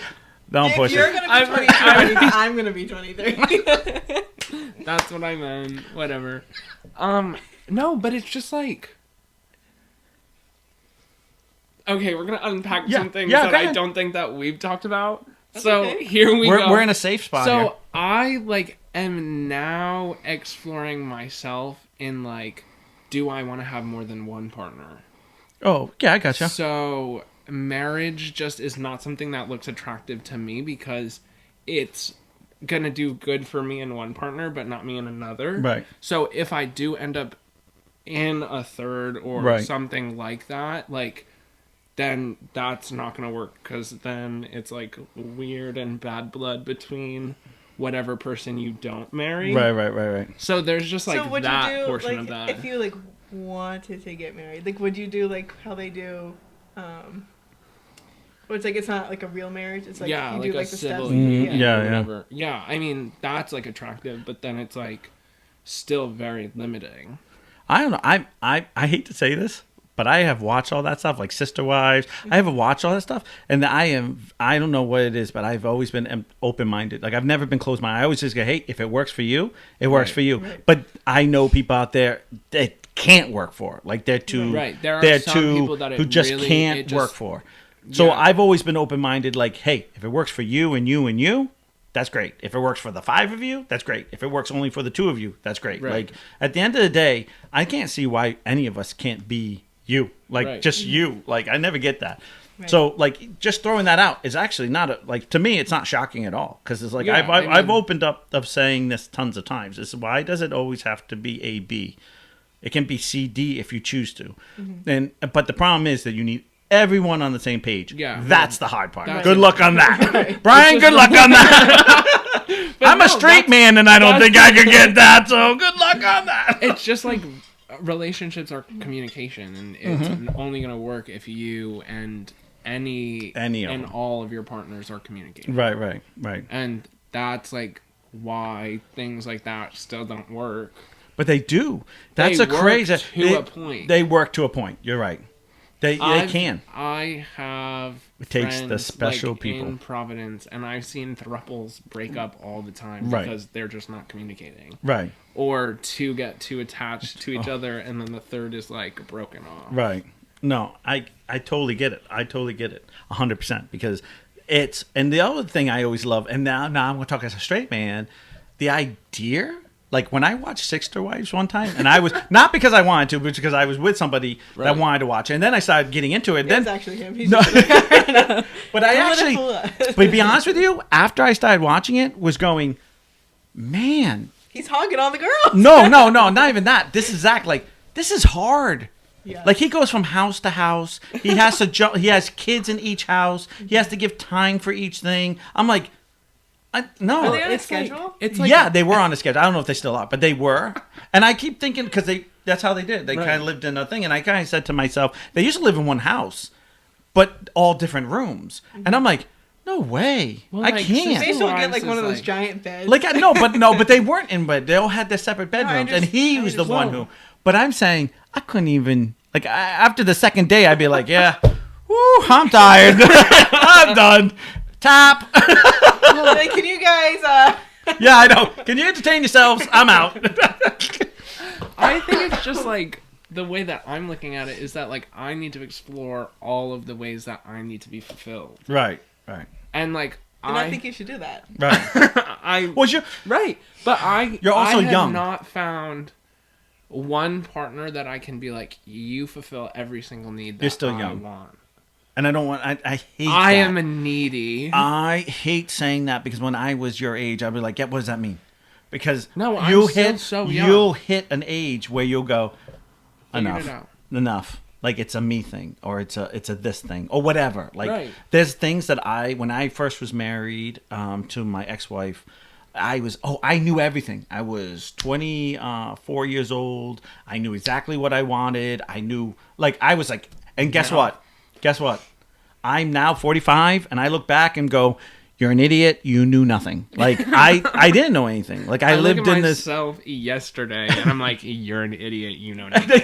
don't If push you're it. gonna be 23, I'm gonna be 23. That's what I meant. Whatever. No, but it's just like... Okay, we're gonna unpack Yeah, some things yeah, that go I ahead. don't think that we've talked about. That's So okay. here we go. We're in a safe spot here. So I like am now exploring myself in like, do I want to have more than one partner? Oh, yeah, I gotcha. So marriage just is not something that looks attractive to me because it's gonna do good for me in one partner, but not me in another. Right. So if I do end up in a third or Right. something like that, like, then that's not gonna work because then it's like weird and bad blood between whatever person you don't marry. Right. So there's just like so would that you do portion like of that. if you like wanted to get married? Like, would you do like how they do? Where it's like it's not like a real marriage. It's like yeah, you like do a like the civil steps. union Yeah, or yeah. whatever. Yeah, I mean that's like attractive, but then it's like still very limiting. I don't know. I hate to say this, but I have watched all that stuff, like Sister Wives. I have watched all that stuff, and I don't know what it is, but I've always been open-minded. Like, I've never been closed-minded. I always just go, hey, if it works for you, it works Right. for you. Right. But I know people out there that can't work for it. Like, they're too... Right. There are they're some too, people that it who just really- can't it just- work for. So Yeah. I've always been open-minded, like, hey, if it works for you and you and you, that's great. If it works for the 5 of you, that's great. If it works only for the 2 of you, that's great. Right. Like, at the end of the day, I can't see why any of us can't be you. Like, Right. just you. Like, I never get that. Right. So, like, just throwing that out is actually not, like, to me, it's not shocking at all. Because it's like, Yeah, I've mean- opened up of saying this tons of times. It's why does it always have to be A, B? It can be C, D if you choose to. But the problem is that you need everyone on the same page. Yeah. That's the hard part. That's Good it. luck on that. Right. Brian, It's just good luck on that. But I'm a no, straight that's- man and I don't that's think I could get that, so good luck on that. It's just like relationships are communication, and it's only gonna work if you and any of and them. all of your partners are communicating. Right. And that's like why things like that still don't work. But they do. That's They a work crazy... to a point. They work to a point. You're right. They can. I have It takes the friends, special like, people. in Providence, and I've seen throuples break up all the time Right. because they're just not communicating, Right. or two get too attached to each other, and then the third is like broken off. Right. No, I totally get it. I totally get it. 100%. Because it's... And the other thing I always love, and now I'm going to talk as a straight man, the idea... Like, when I watched Sister Wives one time, and I was... Not because I wanted to, but because I was with somebody that Right. wanted to watch it. And then I started getting into it. That's Then, actually him. He's No. just but I actually... But to be honest with you, after I started watching it, was going, man... he's honking on the girl. No, not even that. This is Zach. Like, this is hard. Yeah. Like, he goes from house to house. He has to he has kids in each house. He has to give time for each thing. I'm like, no. Are they on a It's like- schedule? it's like Yeah, they were on a schedule. I don't know if they still are, but they were. And I keep thinking, because that's how they did. They Right. kind of lived in a thing. And I kind of said to myself, they used to live in one house, but all different rooms. And I'm like, no way. Well, I like, can't. They still get Wives like one is of those like- giant beds. Like, but they weren't in bed. They all had their separate bedrooms, and he I was the one understand. who. But I'm saying I couldn't even. Like, after the second day, I'd be like, yeah, woo, I'm tired. I'm done. Tap. Like, can you guys? Yeah, I know. Can you entertain yourselves? I'm out. I think it's just like the way that I'm looking at it is that like I need to explore all of the ways that I need to be fulfilled, Right. and like And I think you should do that. Right. I Was you? right, but You're also I have young. not found one partner that I can be like, you fulfill every single need that You're still I young. want. And I don't want. I hate. I that. am a needy. I hate saying that because when I was your age, I'd be like, yeah, what does that mean? Because No, I'm you'll still hit so young. you'll hit an age where you'll go, Figured enough, it out. enough. like it's a me thing or it's a this thing or whatever. Like Right. there's things that when I first was married to my ex-wife, I knew everything. I was 24 years old. I knew exactly what I wanted. I knew, like, I was like, and guess what? Guess what? I'm now 45 and I look back and go, you're an idiot. You knew nothing. Like I didn't know anything. Like I lived look at in this. myself yesterday and I'm like, you're an idiot. You know nothing.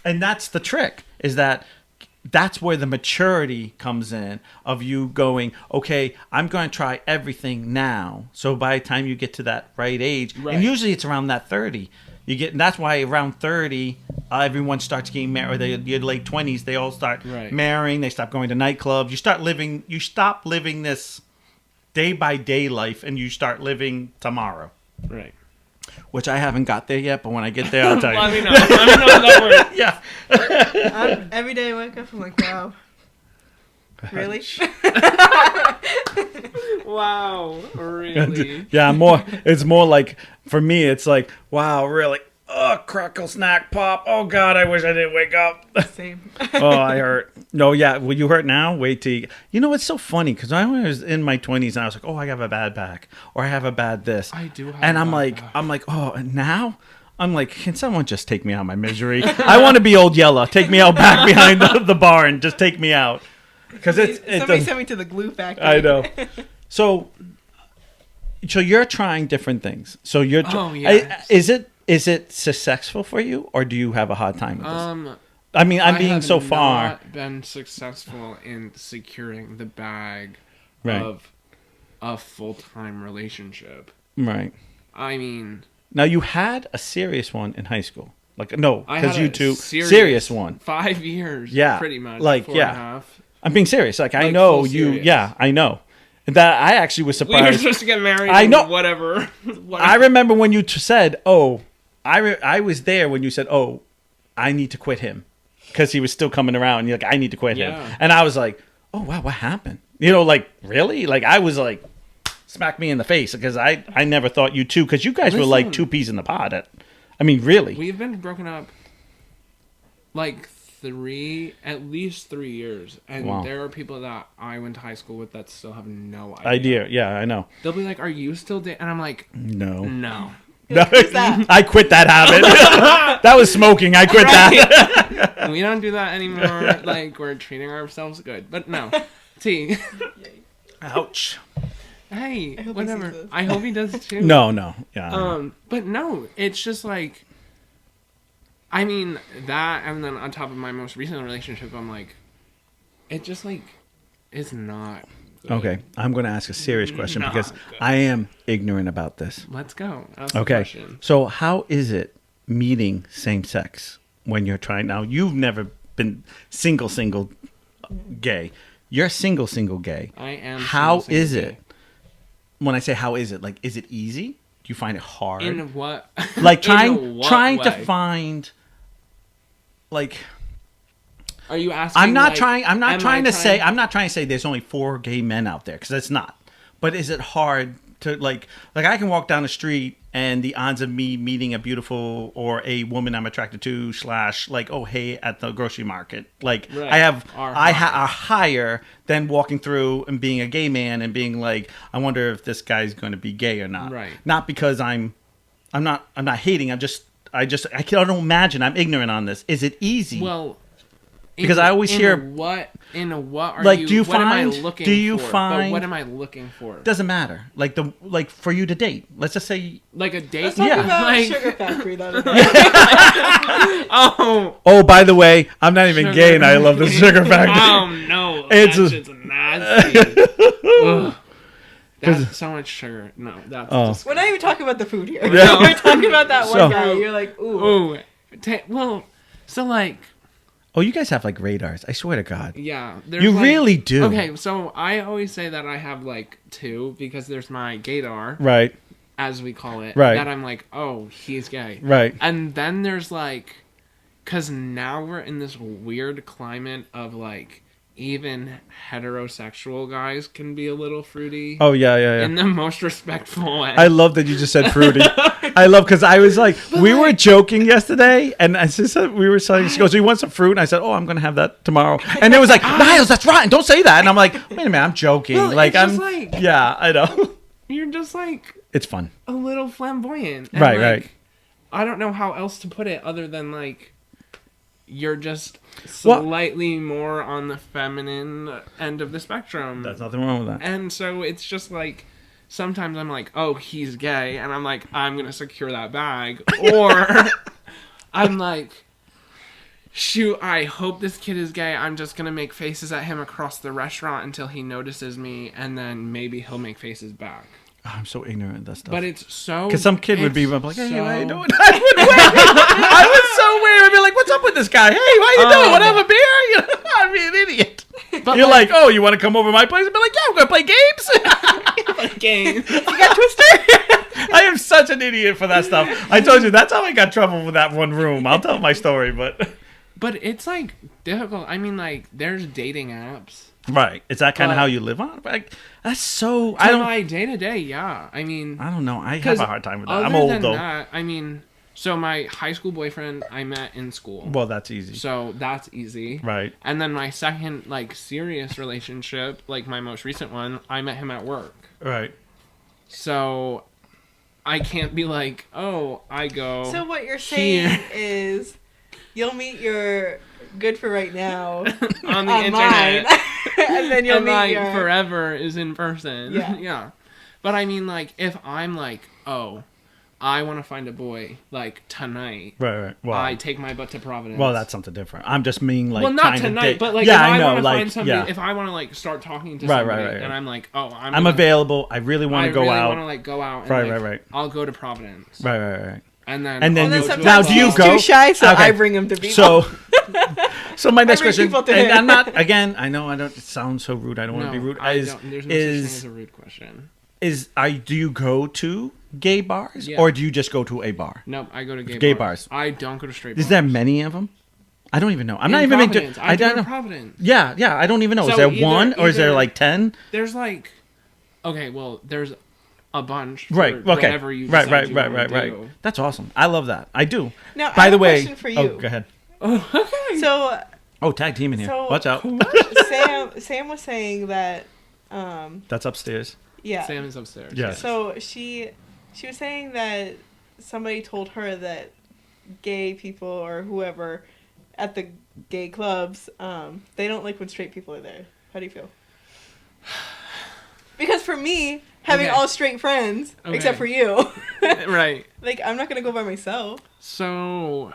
And that's the trick, is that's where the maturity comes in of you going, okay, I'm going to try everything now. So by the time you get to that right age, Right. and usually it's around that 30, and that's why around 30, everyone starts getting married, or your late 20s, they all start Right. marrying, they stop going to nightclubs. You stop living this day by day life and you start living tomorrow. Right. Which I haven't got there yet, but when I get there, I'll tell you. Let me know how that works. Yeah. Every day I wake up, I'm like, wow. Really? Wow, really? Yeah, it's more like, for me, it's like, wow, really? Oh, crackle, snack, pop. Oh, God, I wish I didn't wake up. Same. Oh, I hurt. No, yeah, well, you hurt now? Wait till you know, it's so funny, because I was in my 20s, and I was like, oh, I have a bad back, or I have a bad this. I do have and a I'm bad like, back. I'm like, oh, and now? I'm like, can someone just take me out of my misery? I want to be old Yella. Take me out back behind the barn. Just take me out. Because Somebody sent me to the glue factory. I know. So you're trying different things. So you're. Oh, yes. Is it successful for you, or do you have a hard time with this? I mean, I'm being so far. Not been successful in securing the bag Right. of a full-time relationship. Right. I mean, Now you had a serious one in high school. Like no, I because had you a two serious one. 5 years. Yeah, pretty much. like, 4.5. yeah. I'm being serious. Like I Like, know full you. serious. Yeah, I know. And that I actually was We were surprised. supposed to get married. I know. Whatever. I remember when you said, "Oh, I was there when you said, oh, I need to quit him," because he was still coming around. And you're like, I need to quit him, Yeah. and I was like, oh wow, what happened? You know, like really? Like I was like, smack me in the face, because I never thought you two, because you guys were like Listen. two peas in the pod. I mean, really. We've been broken up like at least 3 years, and Wow. there are people that I went to high school with that still have no Idea. Yeah, I know. They'll be like, "Are you still dating?" And I'm like, No. "No." No, Who's that? I quit that habit. That was smoking. I quit that. We don't do that anymore. Like, we're treating ourselves good, but no. See, Ouch. hey, I hope he whatever. sees this. I hope he does too. No. Yeah. But no, it's just like, I mean, that, and then on top of my most recent relationship, I'm like, it just like, it's not good. Okay, I'm going to ask a serious question, Not because good. I am ignorant about this. Let's go. Ask the Okay, question. so how is it meeting same sex when you're trying? Now, you've never been single gay. You're single gay. I am. How single, is gay. it? When I say how is it, like, is it easy? Do you find it hard? In what? Like in what trying to way? find, like. Are you asking? I'm not like, trying. I'm not am trying I to say. I'm not trying to say there's only 4 gay men out there, because it's not. But is it hard to like I can walk down the street and the odds of me meeting a beautiful or a woman I'm attracted to / like, oh hey, at the grocery market, like Right. are higher than walking through and being a gay man and being like, I wonder if this guy's going to be gay or not. Right. Not because I'm not hating. I don't imagine. I'm ignorant on this. Is it easy? Well, Because I always hear- what are Like, you? do you what am I find- looking do you for? find- But what am I looking for? Doesn't matter. Like for you to date. Let's just say. Like a date? Let's talk Yeah. about Like- Sugar Factory the other day. Oh, Oh, by the way, I'm not even Sugar gay, and I love the Sugar Factory. oh no, It's that a- shit's nasty. Ugh. That's so much sugar. No, that's Oh. disgusting. We're not even talking about the food here. Yeah. We're talking about that one So- guy. You're like, ooh. Ooh, well, so like, Oh, you guys have like radars. I swear to God. yeah, there's You like- really do. Okay, so I always say that I have like 2 because there's my gaydar, Right. as we call it. Right. That I'm like, oh, he's gay. Right. And then there's like, because now we're in this weird climate of like even heterosexual guys can be a little fruity. Oh yeah. In the most respectful way. I love that you just said fruity. I love because I was like, we were joking yesterday, and I said we were saying, she goes, "Do you want some fruit?" And I said, "Oh, I'm gonna have that tomorrow." And it was like, Niles, that's rotten. Don't say that. And I'm like, wait a minute, I'm joking. Well, like it's I'm, just like- yeah, I know. You're just like It's fun. a little flamboyant. And Right, like, right. I don't know how else to put it other than like you're just slightly more on the feminine end of the spectrum. There's nothing wrong with that. And so it's just like sometimes I'm like, oh, he's gay, and I'm like, I'm gonna secure that bag, or I'm like, shoot, I hope this kid is gay. I'm just gonna make faces at him across the restaurant until he notices me, and then maybe he'll make faces back. Oh, I'm so ignorant of that stuff. But it's so Because some kid would be like, "Hey, so- how you doing?" I would wait. I was so weird. I'd be like, "What's up with this guy? Hey, how you doing? Want to have a beer?" You know, I'd be an idiot. But You're like, "Oh, you want to come over to my place?" I'd be like, "Yeah, we're gonna play games." games. You got Twister? I am such an idiot for that stuff. I told you that's how I got trouble with that one room. I'll tell my story, but But it's like difficult. I mean, like there's dating apps. right, is that kind of But- how you live on? Like, that's so. I don't. My day to day, yeah. I mean, I don't know. I have 'cause a hard time with that. other I'm old than though. that, I mean, so my high school boyfriend I met in school. Well, that's easy. So that's easy. Right. And then my second like serious relationship, like my most recent one, I met him at work. Right. So I can't be like, oh, I go. So what you're saying here. is you'll meet your good for right now on the online, internet. and then you'll And meet like your... forever is in person. Yeah. Yeah. But I mean, like, if I'm like, oh, I want to find a boy like tonight. Right. Well, I take my butt to Providence. well, that's something different. I'm just mean like. well, not trying to tonight, date. but like, yeah, if I know. want to Like, find somebody, yeah. if I want to like start talking to Right, somebody, right. and I'm like, oh, I'm gonna- available. I really want to go I out. want to like go out. And, Right, like, right. I'll go to Providence. Right. And then And then And then you- sometimes now, do you he's go? too shy, so Okay. I bring him to people. So my next bring question, people to and him. I'm not again. I know I don't. It sounds so rude. I don't want to be rude. There's no such thing as Is a rude question. do you go to gay bars Yeah. or do you just go to a bar? Nope, I go to Gay bars. I don't go to straight Is bars. there many of them? I don't even know. I'm In not even into. Providence. I don't go to know. Providence. Yeah. I don't even know. Is So there either- one or is there either- like 10? There's like, okay, well, there's a bunch. For Right. Okay. Whatever you decide Right. you wanna do. That's awesome. I love that. I do. Now, I By have the a way, question for you. oh, go ahead. Okay. So Oh, tag team in here. So- Watch out. Sam was saying that, That's upstairs. yeah. Sam is upstairs. Yeah. So she was saying that somebody told her that gay people or whoever at the gay clubs, they don't like when straight people are there. How do you feel? Because for me, having Okay. all straight friends, Okay. except for you, Right. like I'm not gonna go by myself. So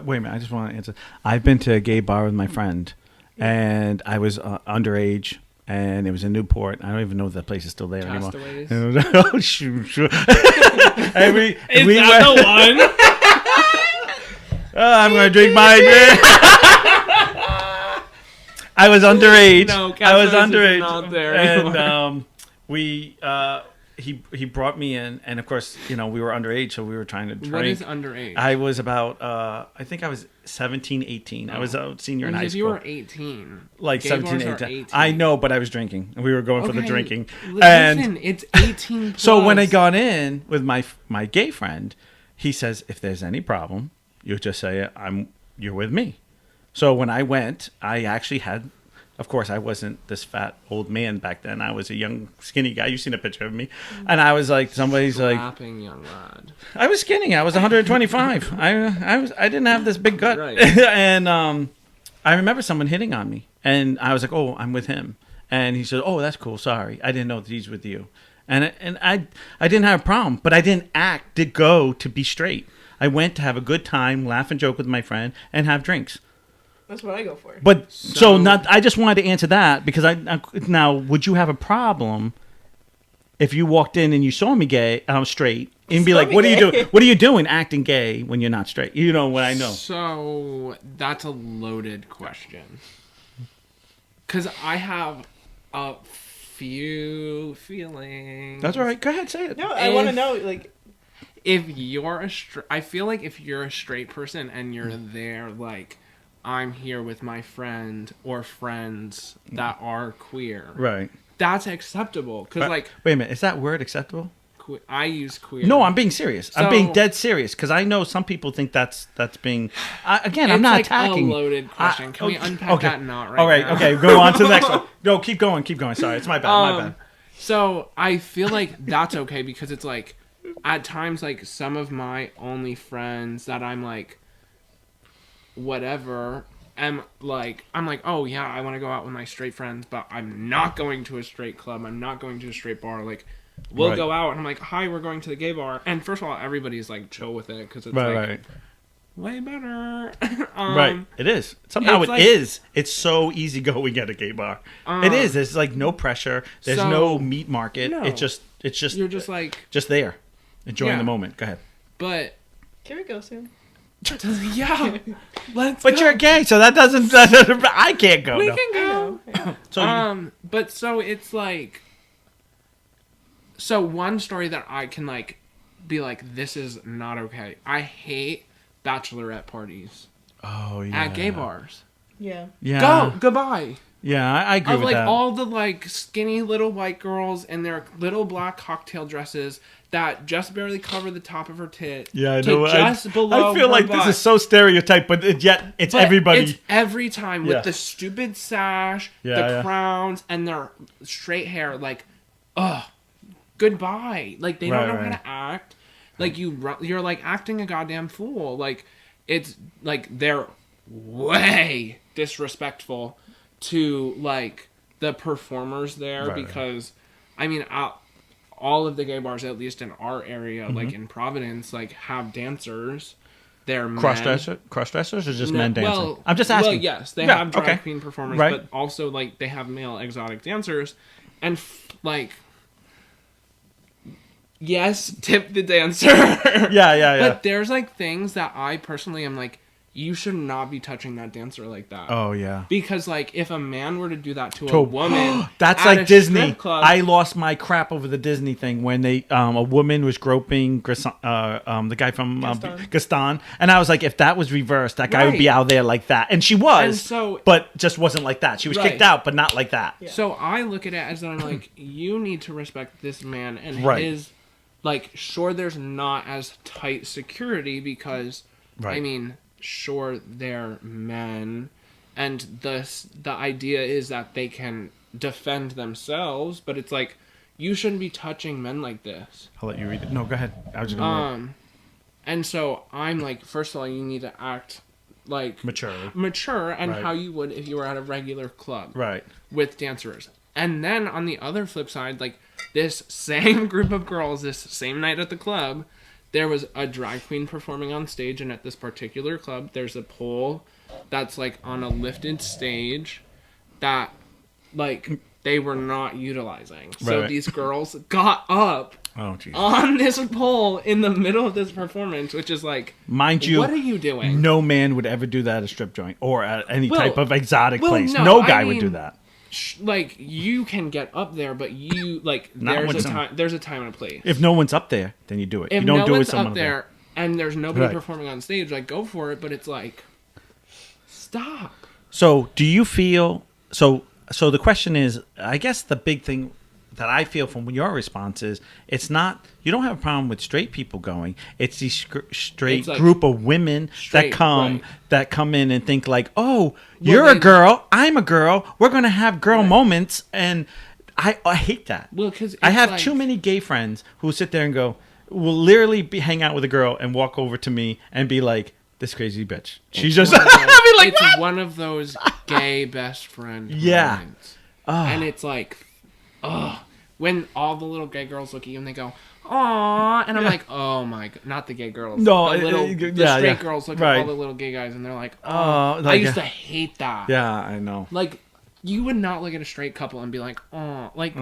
Wait a minute. I just want to answer. I've been to a gay bar with my friend, and I was underage, and it was in Newport. I don't even know if that place is still there Castaways? anymore. Oh, shoot. And we is went- that the one? I'm going to drink my beer. I was underage. No, I was Castaways is underage. not there and anymore. we he brought me in, and of course, you know, we were underage, so we were trying to drink. What is underage? I was about I think I was 17, 18. I was a senior in high Because school. you were 18. Like Gay 17, bars are 18. I know, but I was drinking. We were going for the Okay, drinking. Listen, And it's 18 plus. so when I got in with my gay friend, he says, if there's any problem, you just say you're with me. So when I went, I actually had, of course, I wasn't this fat old man back then. I was a young, skinny guy. You've seen a picture of me. And I was like, somebody's like, Slapping young lad. I was skinny. I was 125. I didn't have this big gut. Right. And I remember someone hitting on me, and I was like, "Oh, I'm with him." And he said, "Oh, that's cool. Sorry, I didn't know that he's with you." And I didn't have a problem, but I didn't go to be straight. I went to have a good time, laugh and joke with my friend, and have drinks. That's what I go for. But So- I just wanted to answer that because now would you have a problem if you walked in and you saw me gay, straight, and be Saw like, me "What are you gay." doing? What are you doing acting gay when you're not straight?" You know what I know. So that's a loaded question. Because I have a few feelings. That's all right. Go ahead, say it. No, I want to know, like, If you're I feel like if you're a straight person and you're there, like, I'm here with my friend or friends that are queer. Right. That's acceptable. Because, like... Wait a minute. Is that word acceptable? I use queer. No, I'm being serious. I'm being dead serious because I know some people think that's being. Again, I'm not attacking. It's a loaded question. Can we unpack that knot right now? All right, okay. Go on to the next one. No, keep going. Sorry, it's my bad. My bad. So I feel like that's okay because it's like, at times, like some of my only friends that I'm like, whatever. I'm like, oh yeah, I want to go out with my straight friends, but I'm not going to a straight club. I'm not going to a straight bar. Like. We'll go out, and I'm like, hi, we're going to the gay bar. And first of all, everybody's, like, chill with it, because it's, way better. Right. It is. Somehow it is. It's so easygoing at a gay bar. It is. There's, like, no pressure. There's no meat market. No. It's just... You're just, like... Just there. Enjoying the moment. Go ahead. But... Can we go soon? Yeah. But you're gay, so that doesn't... I can't go. We can go. So but so it's, like... So one story that I can, like, be like, this is not okay. I hate bachelorette parties. Oh, yeah. At gay bars. Yeah. Yeah. Goodbye. Yeah, I agree with that. All the, like, skinny little white girls in their little black cocktail dresses that just barely cover the top of her tit. Yeah, I know. Just below I feel like butt. this is so stereotyped, but yet it's everybody. It's every time with the stupid sash, the crowns, and their straight hair. Like, ugh. Goodbye. Like, they don't know how to act. Like, you're like acting a goddamn fool. Like, it's like they're way disrespectful to like the performers there because I mean all of the gay bars, at least in our area, like in Providence, like have dancers. They're cross-dressers or just men dancing? Well, I'm just asking. Well, yes, they have drag queen performers, but also like they have male exotic dancers, and like. Yes, tip the dancer. Yeah. But there's, like, things that I personally am like, you should not be touching that dancer like that. Oh, yeah. Because, like, if a man were to do that to a woman... That's like Disney. Club, I lost my crap over the Disney thing when they a woman was groping the guy from Gaston. And I was like, if that was reversed, that guy would be out there like that. And she was, but just wasn't like that. She was kicked out, but not like that. Yeah. So I look at it as I'm like, you need to respect this man and his... Like, sure, there's not as tight security because, I mean, sure, they're men, and the idea is that they can defend themselves, but it's like, you shouldn't be touching men like this. I'll let you read it. No, go ahead. I was just gonna and so I'm like, first of all, you need to act like mature, and how you would if you were at a regular club, with dancers. And then on the other flip side, like. This same group of girls, this same night at the club, there was a drag queen performing on stage, and at this particular club, there's a pole that's, like, on a lifted stage that, like, they were not utilizing. So these girls got up on this pole in the middle of this performance, which is like, mind you, what are you doing? No man would ever do that at a strip joint or at any type of exotic place. No guy would do that. Like, you can get up there, but you, like, there's a time and a place. If no one's up there, then you do it. If you don't no do one's it someone up there and there's nobody performing on stage, like, go for it, but it's like, stop. So, do you feel... So the question is, I guess the big thing that I feel from your response is, it's not... You don't have a problem with straight people going. It's these straight group of women that come in and think like, oh, you're a girl, I'm a girl, we're going to have girl moments, and I hate that. Well, because I have too many gay friends who sit there and go, will literally hang out with a girl and walk over to me and be like, this crazy bitch. She's just... It's one of those gay best friend moments. And it's like, when all the little gay girls look at you and they go, "Aww," and I'm like, "Oh my god!" Not the gay girls. No, the straight girls look at all the little gay guys and they're like, "Oh." I used to hate that. Yeah, I know. Like, you would not look at a straight couple and be like, "Oh," like,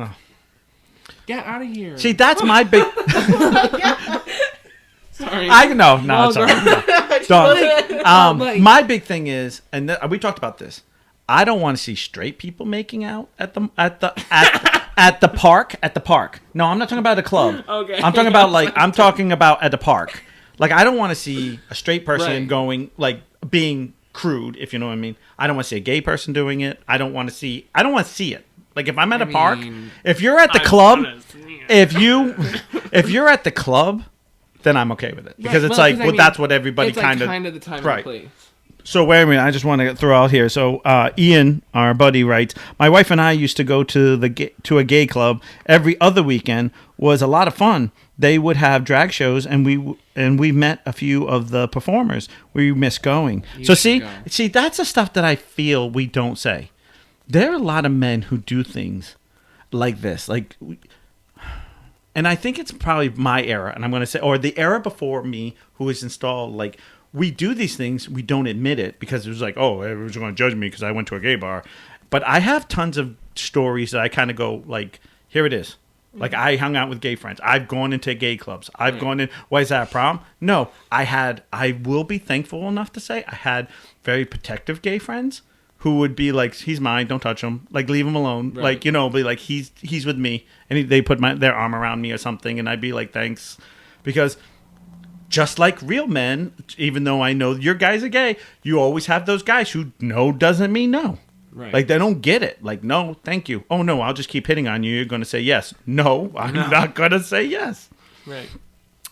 get out of here. See, that's my big. Sorry. No, it's all right. My big thing is, and we talked about this. I don't want to see straight people making out at the park. At the park. No, I'm not talking about a club. Okay. I'm talking about at the park. Like, I don't want to see a straight person going, like, being crude, if you know what I mean. I don't want to see a gay person doing it. I don't want to see it. Like if I'm at a park, if you're at the club, if you're at the club, then I'm okay with it because it's that's what everybody kind of the time right. and place. So wait a minute, I just want to throw out here. So Ian, our buddy, writes, my wife and I used to go to a gay club every other weekend. Was a lot of fun. They would have drag shows, and we met a few of the performers. We miss going. So see, that's the stuff that I feel we don't say. There are a lot of men who do things like this, and I think it's probably my era, and I'm going to say, or the era before me, who is installed. Like we do these things, we don't admit it because it was like, oh, everyone's going to judge me because I went to a gay bar. But I have tons of stories that I kind of go like, here it is. Like I hung out with gay friends. I've gone into gay clubs. I've gone in. Why is that a problem? No, I will be thankful enough to say I had very protective gay friends who would be like, he's mine, don't touch him. Like leave him alone. Right. Like, be like, he's with me. And they put their arm around me or something. And I'd be like, thanks. Because just like real men, even though I know your guys are gay, you always have those guys who no doesn't mean no. Right. Like, they don't get it. Like, no, thank you. Oh, no, I'll just keep hitting on you. You're going to say yes. No, I'm not going to say yes. Right.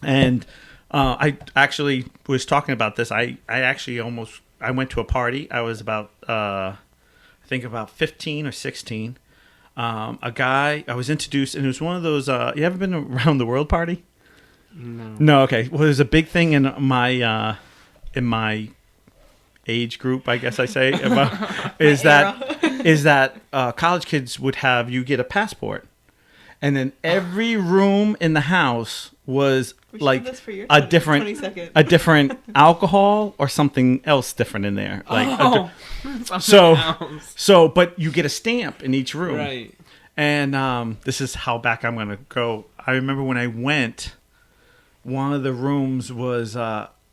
And I actually was talking about this. I went to a party. I was about, I think about 15 or 16. A guy, I was introduced, and it was one of those, you ever been around the world party? No. No, okay. Well, there's a big thing in my age group, I guess I say, is that college kids would have you get a passport, and then every room in the house was like a different alcohol or something else different in there. Like so, but you get a stamp in each room, right? And this is how back I'm gonna go. I remember when I went, one of the rooms was.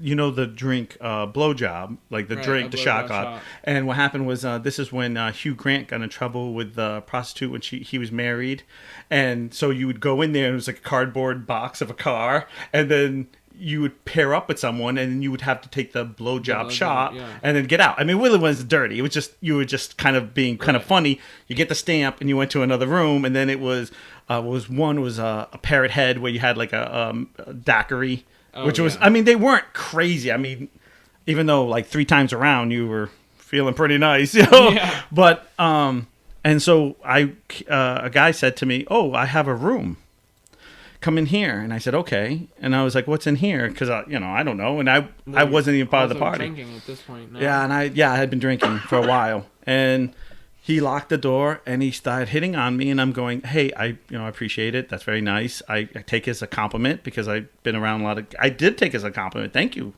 The drink blowjob, like the drink, the shot god. And what happened was this is when Hugh Grant got in trouble with the prostitute when he was married. And so you would go in there and it was like a cardboard box of a car. And then you would pair up with someone and then you would have to take the blowjob shot and then get out. I mean, it really wasn't dirty. It was just, you were just kind of being kind of funny. You get the stamp and you went to another room. And then it was a parrot head where you had like a daiquiri. Which was, I mean, they weren't crazy. I mean, even though like 3 times around you were feeling pretty nice, Yeah. But, and so a guy said to me, "Oh, I have a room. Come in here." And I said, "Okay." And I was like, "What's in here?" Because I don't know. And I wasn't even part of the party. Drinking at this point. No. Yeah, and I had been drinking for a while, and he locked the door and he started hitting on me, and I'm going, "Hey, I appreciate it. That's very nice. I take it as a compliment because I've been around a lot of. I did take it as a compliment. Thank you."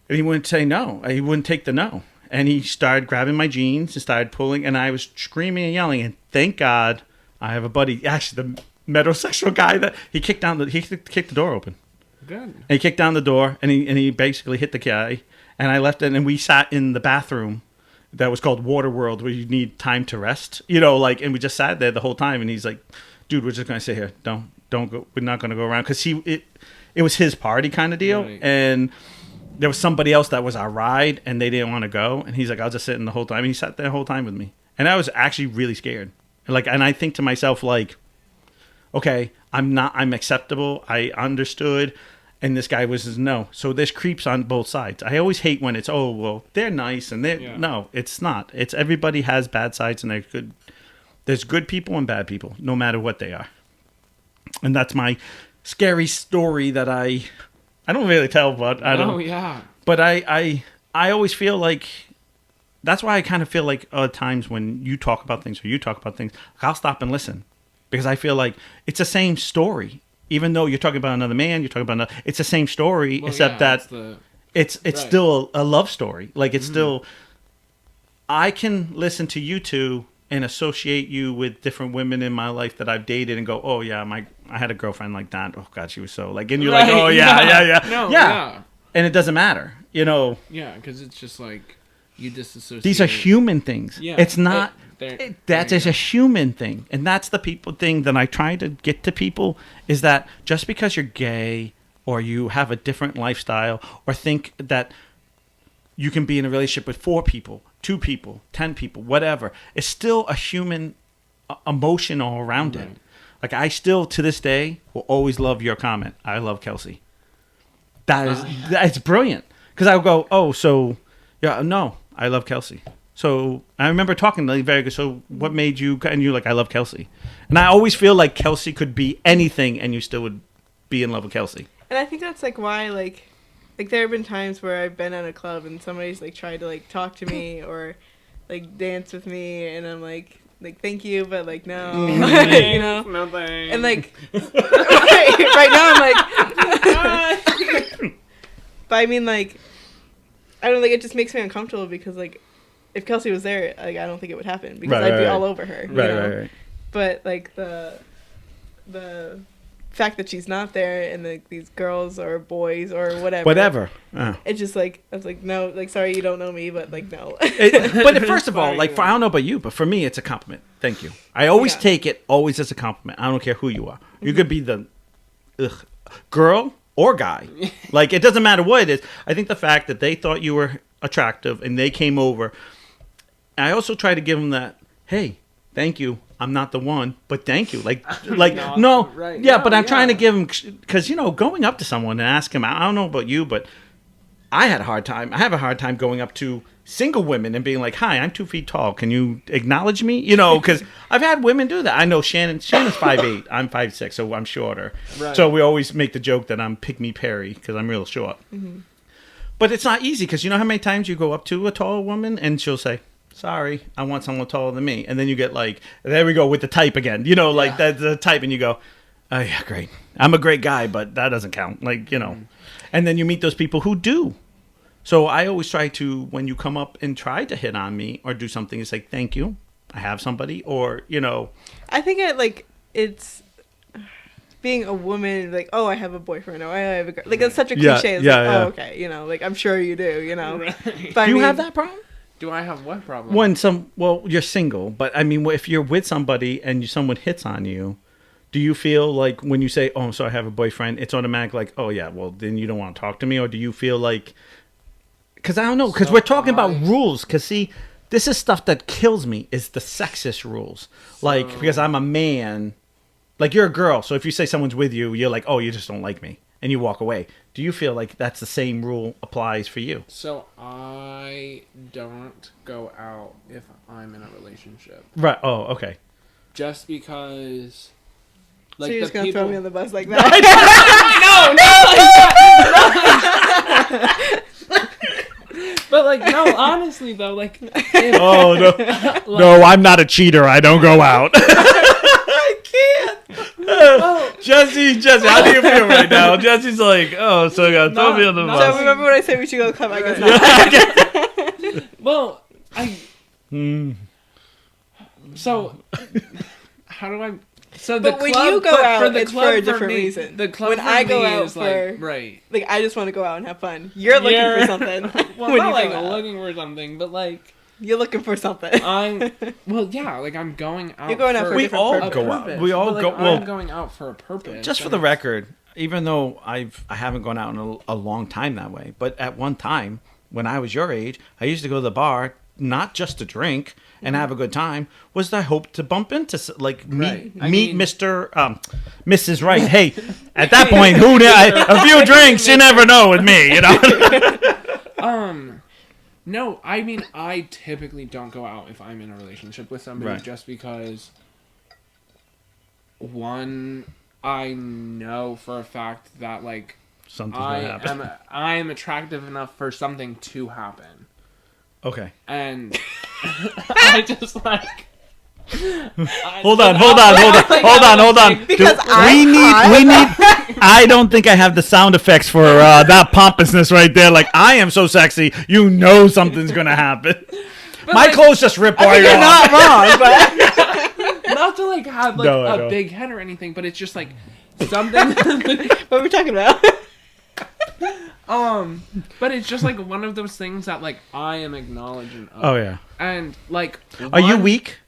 And he wouldn't say no. He wouldn't take the no, and he started grabbing my jeans and started pulling, and I was screaming and yelling. And thank God, I have a buddy, actually the metrosexual guy that he kicked the door open. Good. And he kicked down the door, and he basically hit the guy, and I left it, and we sat in the bathroom. That was called Waterworld, where you need time to rest, and we just sat there the whole time. And he's like, "Dude, we're just gonna sit here. Don't go. We're not gonna go around," because it was his party kind of deal, right. And there was somebody else that was our ride, and they didn't want to go. And he's like, "I'll just sit in the whole time." And he sat there the whole time with me, and I was actually really scared. And I think to myself, like, okay, I'm acceptable. I understood. And this guy was no. So there's creeps on both sides. I always hate when it's, oh, well, they're nice. And no, it's not. It's everybody has bad sides and they're good. There's good people and bad people, no matter what they are. And that's my scary story that I don't really tell, but I don't. Oh, yeah. But I always feel like, that's why I kind of feel like at times when you talk about things or you talk about things, I'll stop and listen. Because I feel like it's the same story. Even though you're talking about another man, you're talking about another, it's the same story, except that it's right. Still a love story. Like it's still, I can listen to you two and associate you with different women in my life that I've dated and go, oh yeah, I had a girlfriend like that. Oh God, she was so like, and you're like, oh yeah. No, yeah. And it doesn't matter, Yeah, because it's just like you disassociate. These are human things. Yeah, it's not. That is a human thing, and that's the people thing that I try to get to people is that just because you're gay or you have a different lifestyle or think that you can be in a relationship with 4 people, 2 people, 10 people, whatever. It's still a human emotion all around it. Like, I still, to this day, will always love your comment. I love Kelsey. That's brilliant. Because I'll go, oh, so, yeah, no, I love Kelsey. So I remember talking to very good. So what made you, and you're like, I love Kelsey. And I always feel like Kelsey could be anything and you still would be in love with Kelsey. And I think that's like why, like there have been times where I've been at a club and somebody's like tried to like talk to me or like dance with me, and I'm like thank you, but like no, you know, no thanks. And like right now I'm like, but I mean like I don't, like, it just makes me uncomfortable because like if Kelsey was there, like I don't think it would happen because I'd be all over her, you know? Right. But like the fact that she's not there and these girls or boys or whatever. It's just like, I was like, no, like, sorry, you don't know me, but like, no. But first of all, like, I don't know about you, but for me, it's a compliment. Thank you. I always take it always as a compliment. I don't care who you are. You could be the girl or guy. Like, it doesn't matter what it is. I think the fact that they thought you were attractive and they came over. I also try to give them that, hey, thank you. I'm not the one, but thank you. Like no, right. Yeah, no, but I'm trying to give him, because, you know, going up to someone and ask him, I don't know about you, but I have a hard time going up to single women and being like, hi, I'm 2 feet tall. Can you acknowledge me? You know, because I've had women do that. I know Shannon's 5'8". I'm 5'6", so I'm shorter. Right. So we always make the joke that I'm Pygmy Perry because I'm real short. Mm-hmm. But it's not easy because you know how many times you go up to a tall woman and she'll say, sorry, I want someone taller than me. And then you get like, there we go with the type again. You know, like that's the type, and you go, oh yeah, great. I'm a great guy, but that doesn't count. Like, you know. And then you meet those people who do. So I always try to, when you come up and try to hit on me or do something, it's like, thank you, I have somebody, or, you know. I think it's being a woman, like, oh, I have a boyfriend, or I have a girl. Like, it's such a cliche. It's oh, okay, you know, like, I'm sure you do, you know. Right. But do you have that problem? Do I have what problem? Well, you're single, but I mean, if you're with somebody and someone hits on you, do you feel like when you say, oh, so I have a boyfriend, it's automatic like, oh yeah, well then you don't want to talk to me? Or do you feel like, because I don't know, because we're talking about rules, because see, this is stuff that kills me, is the sexist rules. Like, because I'm a man, like you're a girl, so if you say someone's with you, you're like, oh, you just don't like me, and you walk away. Do you feel like that's the same rule applies for you? So I don't go out if I'm in a relationship. Right. Oh, okay. Just because, like, so you're just gonna throw me on the bus like that? No. But like, no, honestly though, like, oh no, like, no, I'm not a cheater. I don't go out. I can't. Well, Jesse, how do you feel right now? Jesse's like, oh, so I gotta throw me on the bus. So remember when I said we should go club? I guess not. Well, So, how do I? So the but club, when you go out, for the it's club for a different me, reason. The club when for I go me out is for, like, right. Like, I just want to go out and have fun. You're looking for something. Well, when not you like go out. looking for something, but like. You're looking for something. Well, yeah, like I'm going out. You're going out for we all go out. We all go. Well, I'm going out for a purpose. Just for the record, even though I haven't gone out in a long time that way, but at one time when I was your age, I used to go to the bar not just to drink and have a good time. Was I hope to bump into like meet Mr. Mrs. Right. Hey, at that point, a few drinks, you never know with me, you know. No, I mean, I typically don't go out if I'm in a relationship with somebody just because, one, I know for a fact that, like, something's gonna happen. I am attractive enough for something to happen. Okay. And I just, like... Hold on. Because we need. I don't think I have the sound effects for that pompousness right there. Like, I am so sexy, you know something's gonna happen. But my clothes just rip while you're not wrong, but not to like have like a big head or anything, but it's just like something. What are we talking about? But it's just like one of those things that like I am acknowledging of. Oh yeah. And like, are you weak?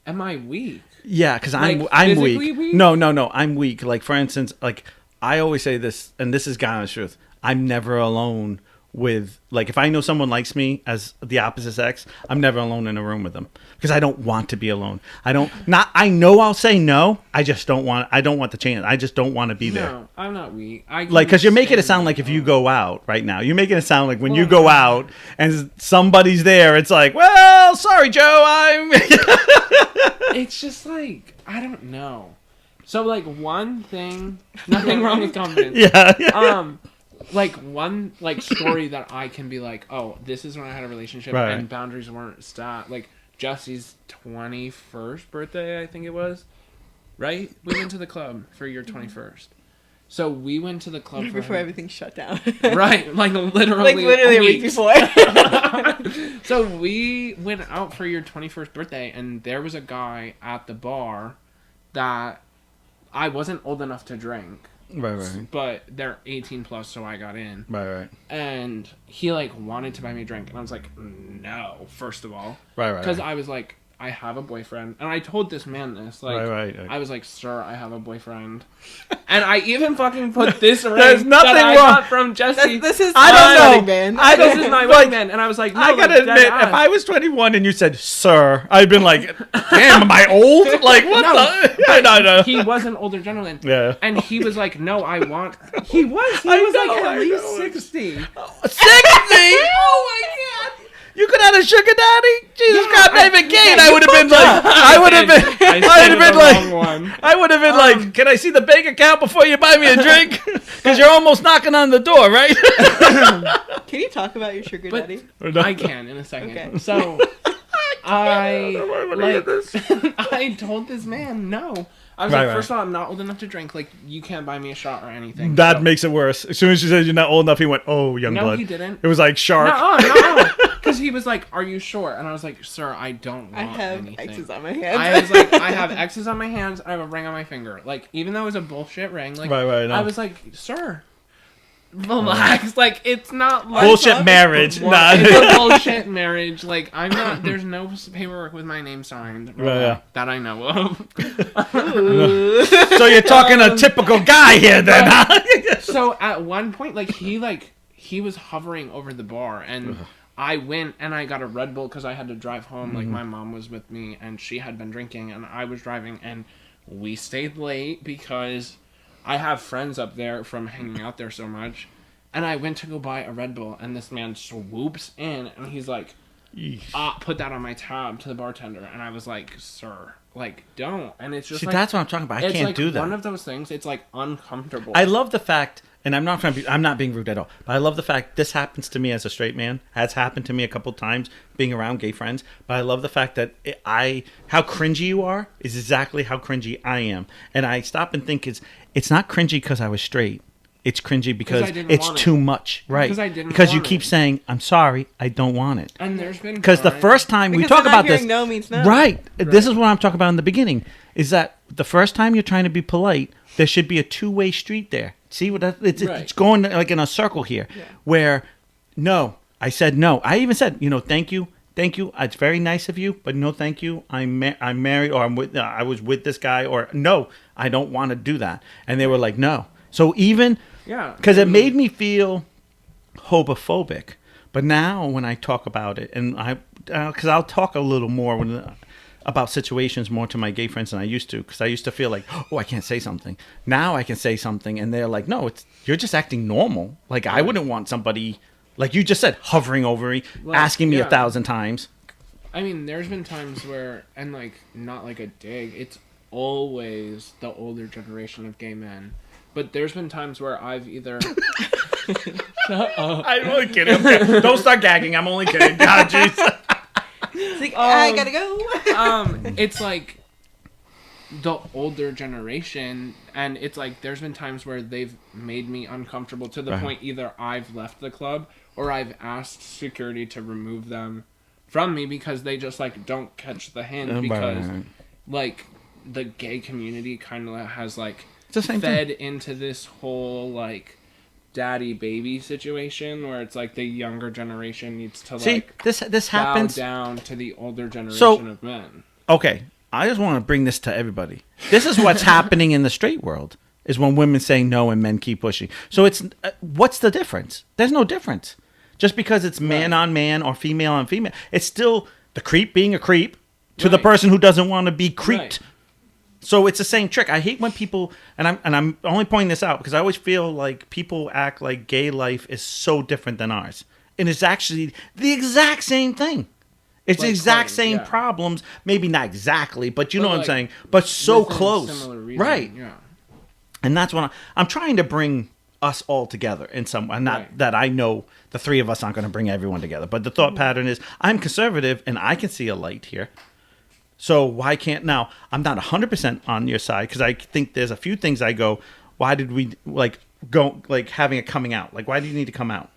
Am I weak? Yeah, because I'm weak. No, I'm weak. Like, for instance, like I always say this, and this is God's truth. I'm never alone with, like, if I know someone likes me as the opposite sex, I'm never alone in a room with them because I don't want to be alone. I know I'll say no. I don't want the chance. I just don't want to be there. No, I'm not weak. Like, because you're making it sound like if you go out right now, you're making it sound like when you go out and somebody's there, it's like, well, sorry, Joe, It's just like, I don't know. So, like, one thing, nothing wrong with confidence. Yeah. Like, one, like, story that I can be like, oh, this is when I had a relationship and boundaries weren't set. Like, Jesse's 21st birthday, I think it was. Right? We went to the club for your 21st. So we went to the club before everything shut down. Right, like literally a week before. So we went out for your 21st birthday, and there was a guy at the bar that I wasn't old enough to drink. Right. But they're 18 plus, so I got in. Right. And he, like, wanted to buy me a drink, and I was like, no, first of all. Right. Because I was like, I have a boyfriend. And I told this man this. Like, right. I was like, sir, I have a boyfriend. And I even fucking put this ring There's nothing that I wrong. got from Jesse. This is I don't know. wedding band. This is my wedding band. And I was like, no, I gotta like, admit, dead ass. if I was 21 and you said, sir, I'd been like, damn, am I old? Like, what the? No. He was an older gentleman. Yeah. And he was like, no, I want... He was like at least 60. 60? Oh my God. You could have had a sugar daddy? Jesus Christ, David Kane. I would have been like, I would have been like, can I see the bank account before you buy me a drink? Because you're almost knocking on the door, right? Can you talk about your sugar daddy? I can in a second. Okay. So I told this man no. I was like, first of all, I'm not old enough to drink. Like, you can't buy me a shot or anything. That makes it worse. As soon as you said you're not old enough, he went, oh, young blood. No, he didn't. It was like shark. No. Because he was like, are you sure? And I was like, sir, I don't want anything. X's on my hands. I was like, I have X's on my hands. I have a ring on my finger. Like, even though it was a bullshit ring, like, no. I was like, sir, relax. Like, it's not like... Bullshit marriage. Nah. It's a bullshit marriage. Like, I'm not... There's no paperwork with my name signed. That I know of. So you're talking a typical guy here then, huh? So at one point, he was hovering over the bar, and I went and I got a Red Bull because I had to drive home. Like, my mom was with me, and she had been drinking, and I was driving, and we stayed late because I have friends up there from hanging out there so much. And I went to go buy a Red Bull, and this man swoops in, and he's like, put that on my tab to the bartender. And I was like, sir, like, don't. And it's just that's what I'm talking about. I can't do that. One of those things, it's like uncomfortable. I love the fact, and I'm not being rude at all, but I love the fact this happens to me as a straight man, has happened to me a couple times being around gay friends, but I love the fact that how cringy you are is exactly how cringy I am. And I stop and think it's not cringy because I was straight. It's cringy because it's too much, right? Because you keep saying, "I'm sorry, I don't want it." And there's been because the first time we talk about this, no means no. Right? This is what I'm talking about in the beginning. Is that the first time you're trying to be polite, there should be a two-way street there. See what it's going like in a circle here, where no, I said no. I even said, thank you. It's very nice of you, but no, thank you. I'm married, or I was with this guy, or no, I don't want to do that. And they were like, no. So even because it made me feel homophobic. But now when I talk about it, and because I'll talk a little more about situations more to my gay friends than I used to, because I used to feel like, oh, I can't say something. Now I can say something, and they're like, no, you're just acting normal. Like, I wouldn't want somebody, like you just said, hovering over me, asking me 1,000 times. I mean, there's been times where, and like, not like a dig, it's always the older generation of gay men. But there's been times where I've either... Shut up. I'm only kidding. Okay. Don't start gagging. I'm only kidding. God, jeez. It's like, I gotta go. It's like the older generation, and it's like there's been times where they've made me uncomfortable to the point either I've left the club or I've asked security to remove them from me because they just like don't catch the hint because like the gay community kind of has like fed into this whole like daddy baby situation where it's like the younger generation needs to this happens down to the older generation of men. Okay, I just want to bring this to everybody. This is what's happening in the straight world is when women say no and men keep pushing. So it's what's the difference? There's no difference. Just because it's man on man or female on female, it's still the creep being a creep to the person who doesn't want to be creeped. Right. So it's the same trick. I hate when people, and I'm only pointing this out because I always feel like people act like gay life is so different than ours, and it's actually the exact same thing. It's the exact same problems, maybe not exactly, but you know what I'm saying. But so close, right? Yeah. And that's when I'm trying to bring us all together in some. Not that I know the three of us aren't going to bring everyone together, but the thought pattern is I'm conservative and I can see a light here. So why can't now? I'm not 100% on your side because I think there's a few things I go. Why did we go having it coming out? Like, why do you need to come out?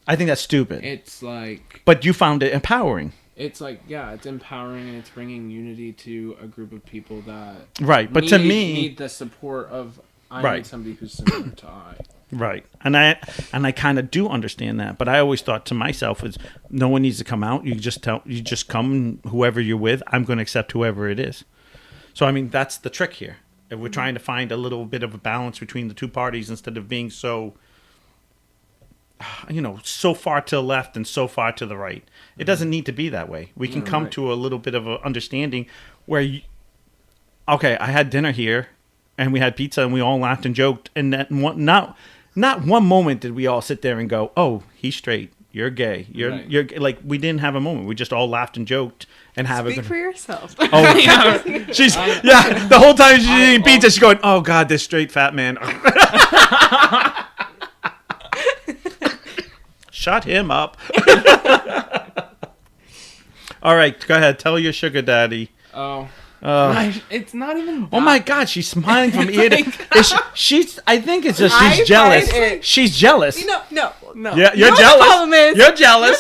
I think that's stupid. It's like, but you found it empowering. It's like, it's empowering and it's bringing unity to a group of people that But to me, need the support of need somebody who's similar to I. Right. And I kind of do understand that, but I always thought to myself is no one needs to come out. You just come, whoever you're with, I'm going to accept whoever it is. So I mean, that's the trick here. If we're trying to find a little bit of a balance between the two parties instead of being so so far to the left and so far to the right. It doesn't need to be that way. We can come to a little bit of an understanding where I had dinner here and we had pizza and we all laughed and joked, and that not one moment did we all sit there and go, "Oh, he's straight. You're gay. You're like." We didn't have a moment. We just all laughed and joked and Speak for yourself. Oh, she's the whole time she's eating pizza, she's going, "Oh God, this straight fat man." Shut him up. All right, go ahead. Tell your sugar daddy. Oh. It's not even that. Oh my God, she's smiling from ear to... She's. I think it's just she's jealous. She's jealous. No. Yeah, you're jealous. The problem is, you're jealous.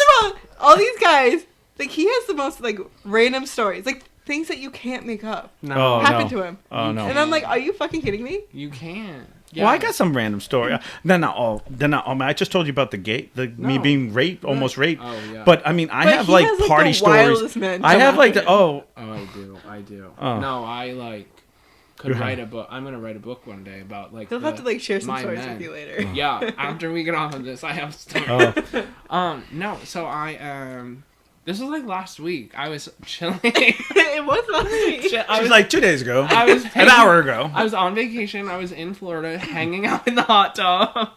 All these guys, he has the most random stories, things that you can't make up. Happen to him. Oh no. And I'm like, are you fucking kidding me? You can't. Yeah. Well, I got some random story. They're not all. I just told you about me being raped, almost raped. Oh yeah. But I mean, I have party stories. I have I do. Oh. No, I could write a book. I'm gonna write a book one day about He'll have to share some stories with you later. Yeah, after we get off of this, I have stories. Oh. No. So this was last week. I was chilling. It was last week. It was 2 days ago. I was an hour ago. I was on vacation. I was in Florida, hanging out in the hot tub,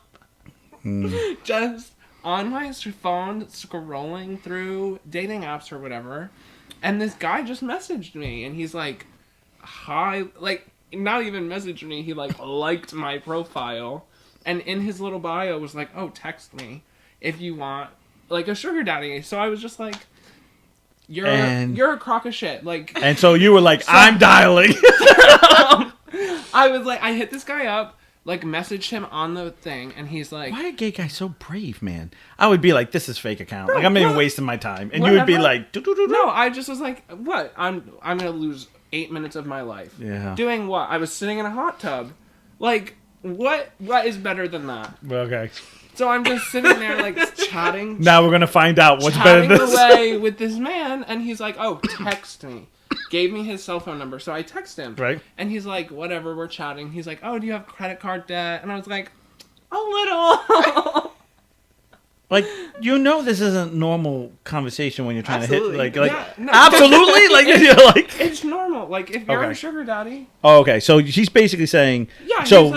just on my phone, scrolling through dating apps or whatever. And this guy just messaged me, and he's like, "Hi," not even messaged me. He liked my profile, and in his little bio was like, "Oh, text me if you want a sugar daddy." So I was just like, You're a crock of shit. And so you were like, I'm dialing. I was like, I hit this guy up, messaged him on the thing, and he's like, why are gay guys so brave, man? I would be like, this is fake account. I'm not even wasting my time. And you would be like, doo-doo-doo-doo. No, I just was like, what? I'm gonna lose 8 minutes of my life. Yeah. Doing what? I was sitting in a hot tub. What is better than that? Okay. So I'm just sitting there, chatting. Now we're going to find out what's better than this. Away with this man, and he's like, oh, text me. Gave me his cell phone number, so I text him. Right. And he's like, whatever, we're chatting. He's like, oh, do you have credit card debt? And I was like, a little. This isn't normal conversation when you're trying absolutely. to hit, absolutely? You're like... It's normal. If you're a sugar daddy. Oh, okay. So he's basically saying... Yeah, so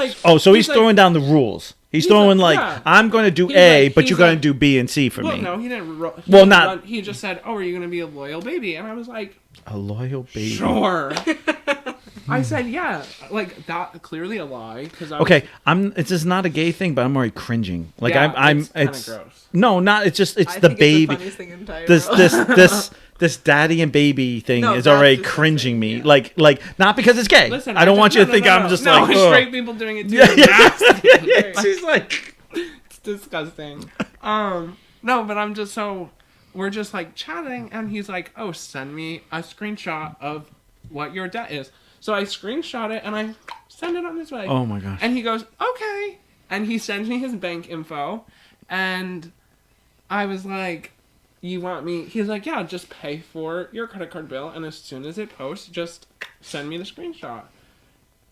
he's throwing down the rules. He's throwing I'm going to do A, but you're going to do B and C for me. No, he didn't. He just said, "Oh, are you going to be a loyal baby?" And I was like, "A loyal baby." Sure. I said, "Yeah." That clearly a lie It's just not a gay thing, but I'm already cringing. It's gross. No, not. It's just the baby. It's the funniest thing in the entire world. This daddy and baby thing is already cringing me. Yeah. Not because it's gay. Listen, I don't want you to think I'm just straight people doing it too. Yeah. She's like, it's disgusting. No, but I'm just we're just chatting, and he's like, oh, send me a screenshot of what your debt is. So I screenshot it and I send it on his way. Oh my gosh. And he goes, okay. And he sends me his bank info, and I was like, you want me? He's like, yeah, just pay for your credit card bill, and as soon as it posts, just send me the screenshot.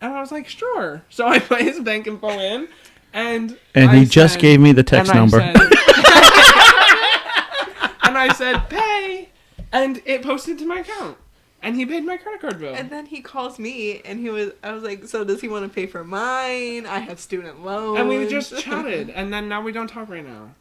And I was like, sure. So I put his bank info in, and he just gave me the text number. I said, pay. And it posted to my account. And he paid my credit card bill. And then he calls me, and I was like, so does he want to pay for mine? I have student loans. And we just chatted. And then now we don't talk right now.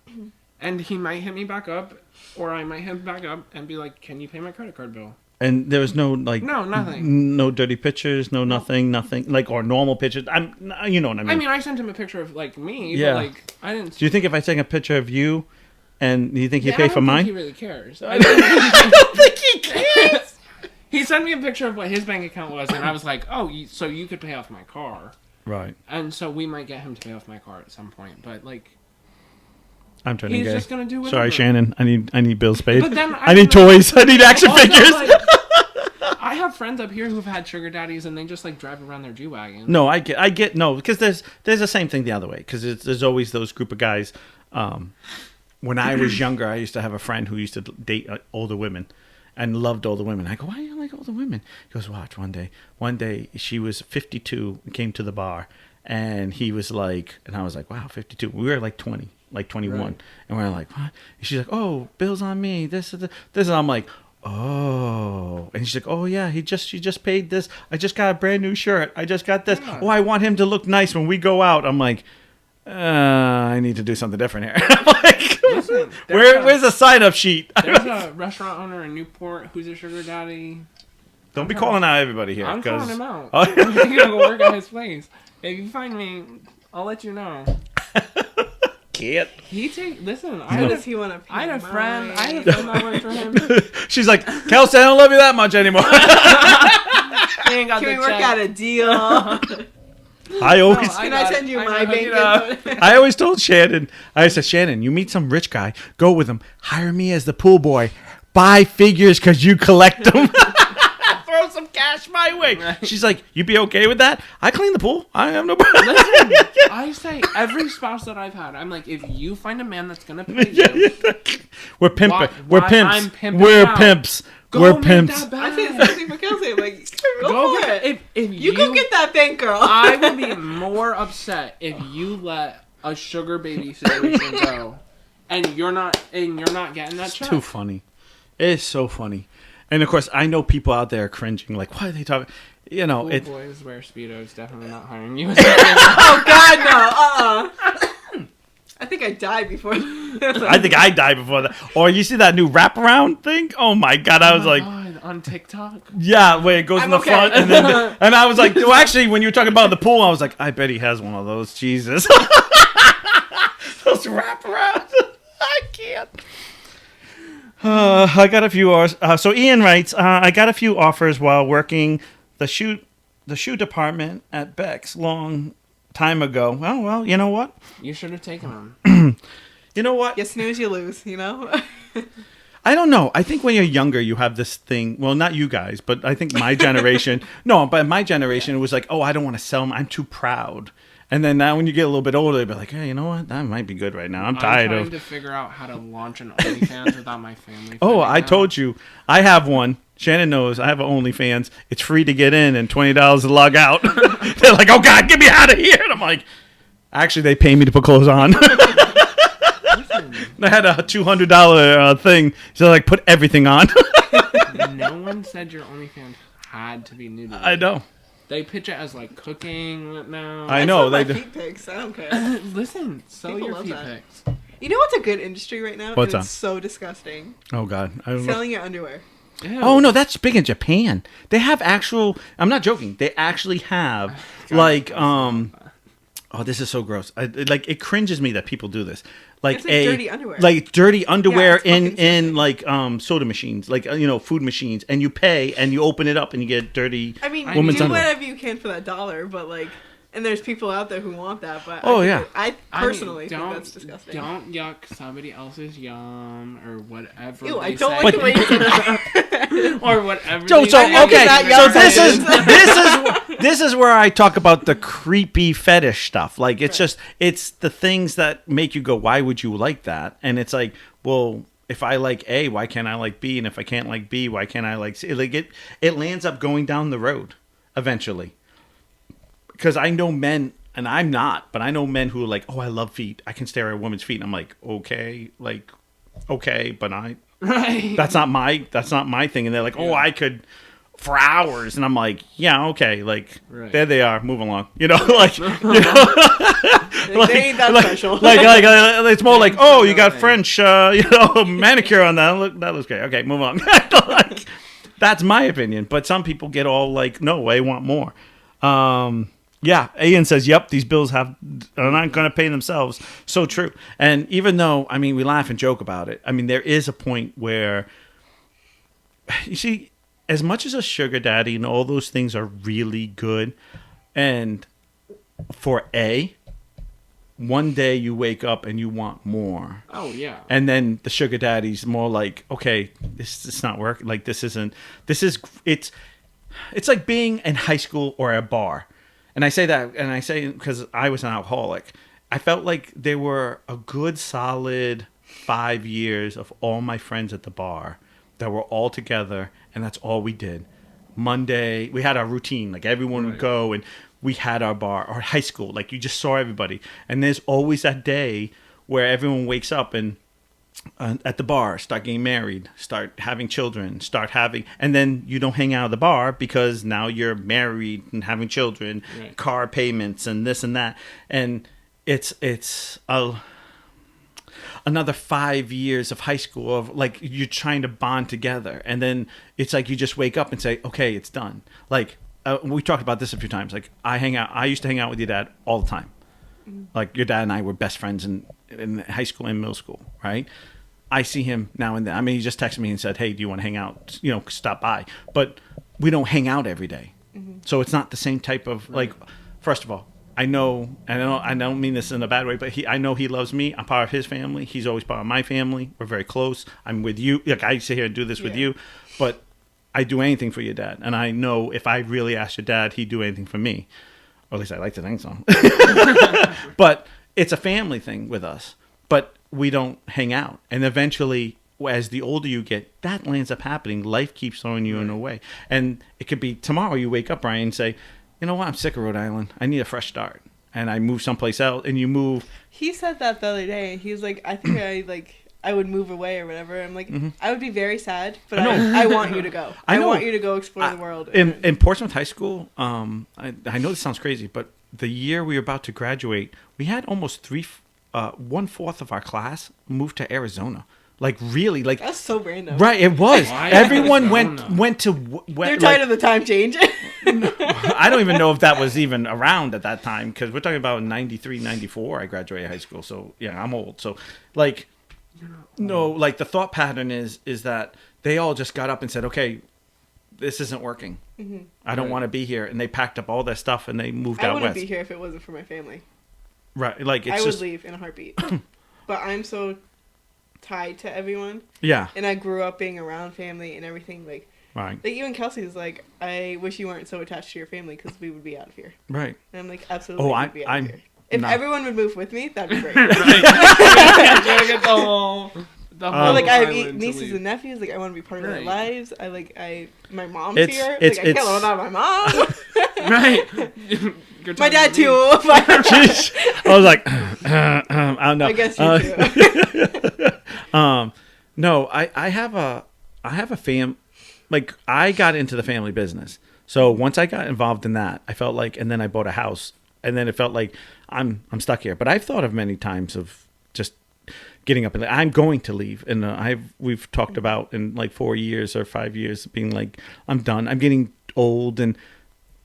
And he might hit me back up, or I might hit him back up and be like, can you pay my credit card bill? And there was no, like... No, nothing. No dirty pictures, nothing. Like, or normal pictures. You know what I mean. I mean, I sent him a picture of, like, me, Yeah. but, like, I didn't... Do you think if I take a picture of you, and you think he'd pay for I don't mine? think he really cares. I don't think he cares! He sent me a picture of what his bank account was, and I was like, oh, so you could pay off my car. Right. And so we might get him to pay off my car at some point, but, like... I'm turning He's gay. just gonna do whatever. Sorry, Shannon. I need bills paid. But then I need toys. I need action Also, figures. like, I have friends up here who've had sugar daddies, and they just, like, drive around their G-Wagon. No, I get no, because there's the same thing the other way. Because there's always those group of guys. When I was younger, I used to have a friend who used to date older women, and loved older women. I go, why do you like older women? He goes, watch. One day she was 52 and came to the bar, and he was like, and I was like, wow, 52. We were like 20, like 21, right. And we're like, what? And she's like, oh, bill's on me. This. And I'm like, oh. And she's like, oh yeah, she just paid this. I just got a brand new shirt. I just got this. Yeah. Oh, I want him to look nice when we go out. I'm like, I need to do something different here. I'm like, listen, where's the sign-up sheet? There's a restaurant owner in Newport who's a sugar daddy. Don't be calling out everybody here. I'm calling him out. I'm gonna go work at his place. If you find me, I'll let you know. Can't. Listen, I had a friend that worked for him. She's like, Kelsey, I don't love you that much anymore. Can we work out a deal? Can I send you my bank info? I always told Shannon, I said, Shannon, you meet some rich guy, go with him, hire me as the pool boy, buy figures because you collect them. Throw some cash my way. She's like, you be okay with that? I clean the pool. I have no problem. Listen, I say every spouse that I've had, I'm like, if you find a man that's gonna pay you, we're pimping. We're pimps. We're pimps. Go we're pimps. I say the same thing for Kelsey. I'm like, go for it. If you go get that bank, girl. I will be more upset if you let a sugar baby situation go, and you're not getting that check. It's too funny. It's so funny. And of course, I know people out there cringing, like, why are they talking? You know, cool boys wear Speedos. Definitely not hiring you. Oh God, no! I think I died before. I think I died before that. Or you see that new wraparound thing? Oh my God! I was God, on TikTok. Yeah, where it goes in the front, and then and I was like, well, actually, when you were talking about the pool, I was like, I bet he has one of those. Jesus, those wraparounds. I can't. I got a few offers. So Ian writes, I got a few offers while working the shoe department at Beck's long time ago. Oh, well, you know what? You should have taken them. You know what? You snooze, you lose, you know? I don't know. I think when you're younger, you have this thing. Well, not you guys, but I think my generation. No, but my generation, it was like, oh, I don't want to sell them. I'm too proud. And then now when you get a little bit older, you'll be like, hey, you know what? That might be good right now. I'm tired of... I'm trying to figure out how to launch an OnlyFans without my family. Oh, I told you. I have one. Shannon knows. I have an OnlyFans. It's free to get in and $20 to log out. They're like, oh, God, get me out of here. And I'm like, actually, they pay me to put clothes on. I had a $200 thing. So, like, put everything on. No one said your OnlyFans had to be nudity. I know. They pitch it as like cooking now. I know. They feet pics. I don't care. Listen, sell your feet pics. You know what's a good industry right now? What's that? It's so disgusting. Oh God. Selling your underwear. Ew. Oh no, that's big in Japan. They have actual. I'm not joking. They actually have like Oh, this is so gross. Like it cringes me that people do this. Like it's like dirty underwear. Like dirty underwear yeah, in like soda machines, like food machines, and you pay and you open it up and you get dirty. I mean, woman's do underwear. whatever you can for that $1, but like, and there's people out there who want that. But I personally think that's disgusting. Don't yuck somebody else's yum or whatever. Ew, I don't like the way you said that. Or whatever. So okay, so this is where I talk about the creepy fetish stuff. Like it's the things that make you go, why would you like that? And it's like, well, if I like A, why can't I like B? And if I can't like B, why can't I like C? Like it lands up going down the road eventually. Because I know men, and I'm not, but I know men who are like, oh, I love feet. I can stare at a woman's feet. And I'm like, okay, but Right. That's not my thing. And they're like, oh, I could for hours. And I'm like, yeah, okay. Like, there they are. Move along. You know, like, you know, they ain't that special. like, it's more like, oh, you got French, manicure on that. That looks great. Okay, move on. Like, that's my opinion. But some people get all like, no, I want more. Yeah, Ian says, yep, these bills are not going to pay themselves. So true. And even though, I mean, we laugh and joke about it, I mean, there is a point where, you see, as much as a sugar daddy and all those things are really good, and for one day you wake up and you want more. Oh, yeah. And then the sugar daddy's more like, okay, it's not working. Like, it's like being in high school or a bar. And I say that, and I say because I was an alcoholic. I felt like there were a good solid 5 years of all my friends at the bar that were all together, and that's all we did. Monday, we had our routine. Like, everyone would go, and we had our bar. Or high school, like, you just saw everybody. And there's always that day where everyone wakes up and at the bar, start getting married, start having children, and then you don't hang out at the bar because now you're married and having children, car payments and this and that. And it's another 5 years of high school of like, you're trying to bond together. And then it's like, you just wake up and say, okay, it's done. Like, we talked about this a few times. Like, I used to hang out with your dad all the time. Like, your dad and I were best friends in high school and middle school, right? I see him now and then. I mean, he just texted me and said, hey, do you want to hang out? You know, stop by. But we don't hang out every day. Mm-hmm. So it's not the same type of, like, first of all, I don't mean this in a bad way, but I know he loves me. I'm part of his family. He's always part of my family. We're very close. I'm with you. Like, I sit here and do this with you. But I do anything for your dad. And I know if I really asked your dad, he'd do anything for me. Or at least I like to think so. But it's a family thing with us. But we don't hang out. And eventually, as the older you get, that ends up happening. Life keeps throwing you in a way. And it could be tomorrow you wake up, Brian, and say, you know what, I'm sick of Rhode Island. I need a fresh start. And I move someplace else. And you move. He said that the other day. He was like, I think I would move away or whatever. I'm like, I would be very sad, but I want you to go. I want you to go explore the world. In Portsmouth High School, I know this sounds crazy, but the year we were about to graduate, we had almost 1/4 of our class moved to Arizona. Like, really, like, that's so random. Right, it was. Why Everyone Arizona? went to. They're tired of the time change. I don't even know if that was even around at that time, because we're talking about 93, 94. I graduated high school, so yeah, I'm old. So, like, no, like, the thought pattern is that they all just got up and said, okay, this isn't working. Mm-hmm. I don't want to be here, and they packed up all their stuff and they moved out west. I wouldn't be here if it wasn't for my family. Right, like, it's I would leave in a heartbeat. But I'm so tied to everyone. Yeah. And I grew up being around family and everything. Like, right. Like, even Kelsey's like, I wish you weren't so attached to your family because we would be out of here. Right. And I'm like, absolutely, we'd be out of here. If everyone would move with me, that'd be great. Right. Trying to get the whole like, I have nieces and nephews. Like, I want to be part of their lives. My mom's here. Like, I can't live without my mom. Right. My dad too. I was like, I don't know. I guess you too. No, I have a like, I got into the family business. So once I got involved in that, I felt like, and then I bought a house, and then it felt like I'm stuck here. But I've thought of many times of just getting up and I'm going to leave. And we've talked about in like 4 years or 5 years being like, I'm done. I'm getting old, and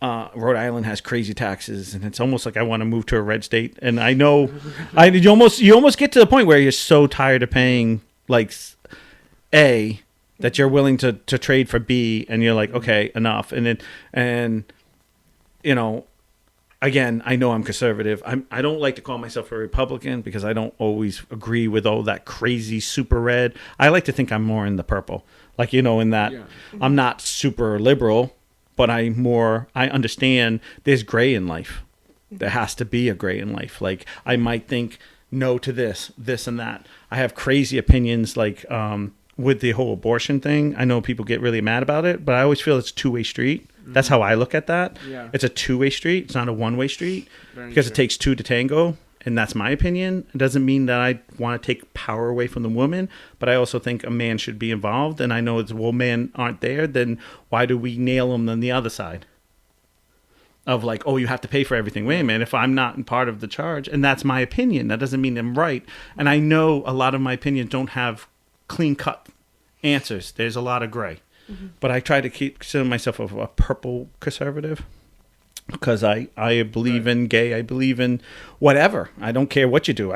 Rhode Island has crazy taxes, and it's almost like I want to move to a red state. And I know, you almost get to the point where you're so tired of paying, like, A, that you're willing to trade for B, and you're like, okay, enough. And you know, again, I know I'm conservative. I don't like to call myself a Republican because I don't always agree with all that crazy super red. I like to think I'm more in the purple, like, you know, in that I'm not super liberal, but I understand there's gray in life. There has to be a gray in life. Like, I might think no to this and that. I have crazy opinions, like, with the whole abortion thing. I know people get really mad about it, but I always feel it's a two-way street. That's how I look at that. Yeah. It's a two-way street. It's not a one-way street. Because it takes two to tango. and that's my opinion. It doesn't mean that I want to take power away from the woman, but I also think a man should be involved. And I know it's, well, men aren't there, then why do we nail them on the other side? Of like, oh, you have to pay for everything. Wait a minute, if I'm not part of the charge, and that's my opinion, that doesn't mean I'm right. And I know a lot of my opinions don't have clean-cut answers. There's a lot of gray. But I try to consider myself a purple conservative. Because I believe in gay, I believe in whatever. I don't care what you do.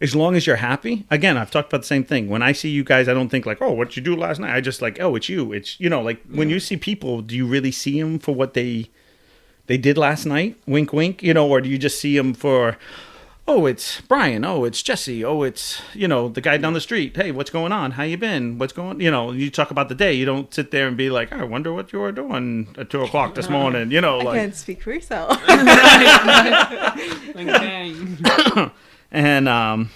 As long as you're happy. Again, I've talked about the same thing. When I see you guys, I don't think like, oh, what'd you do last night? I just like, oh, it's you. It's, you know, like when you see people, do you really see them for what they did last night? Wink, wink. You know, or do you just see them for, oh, it's Brian. Oh, it's Jesse. Oh, it's, you know, the guy down the street. Hey, what's going on? How you been? What's going, you know, you talk about the day. You don't sit there and be like, I wonder what you were doing at 2 o'clock this morning. You know, I like. can't speak for yourself. And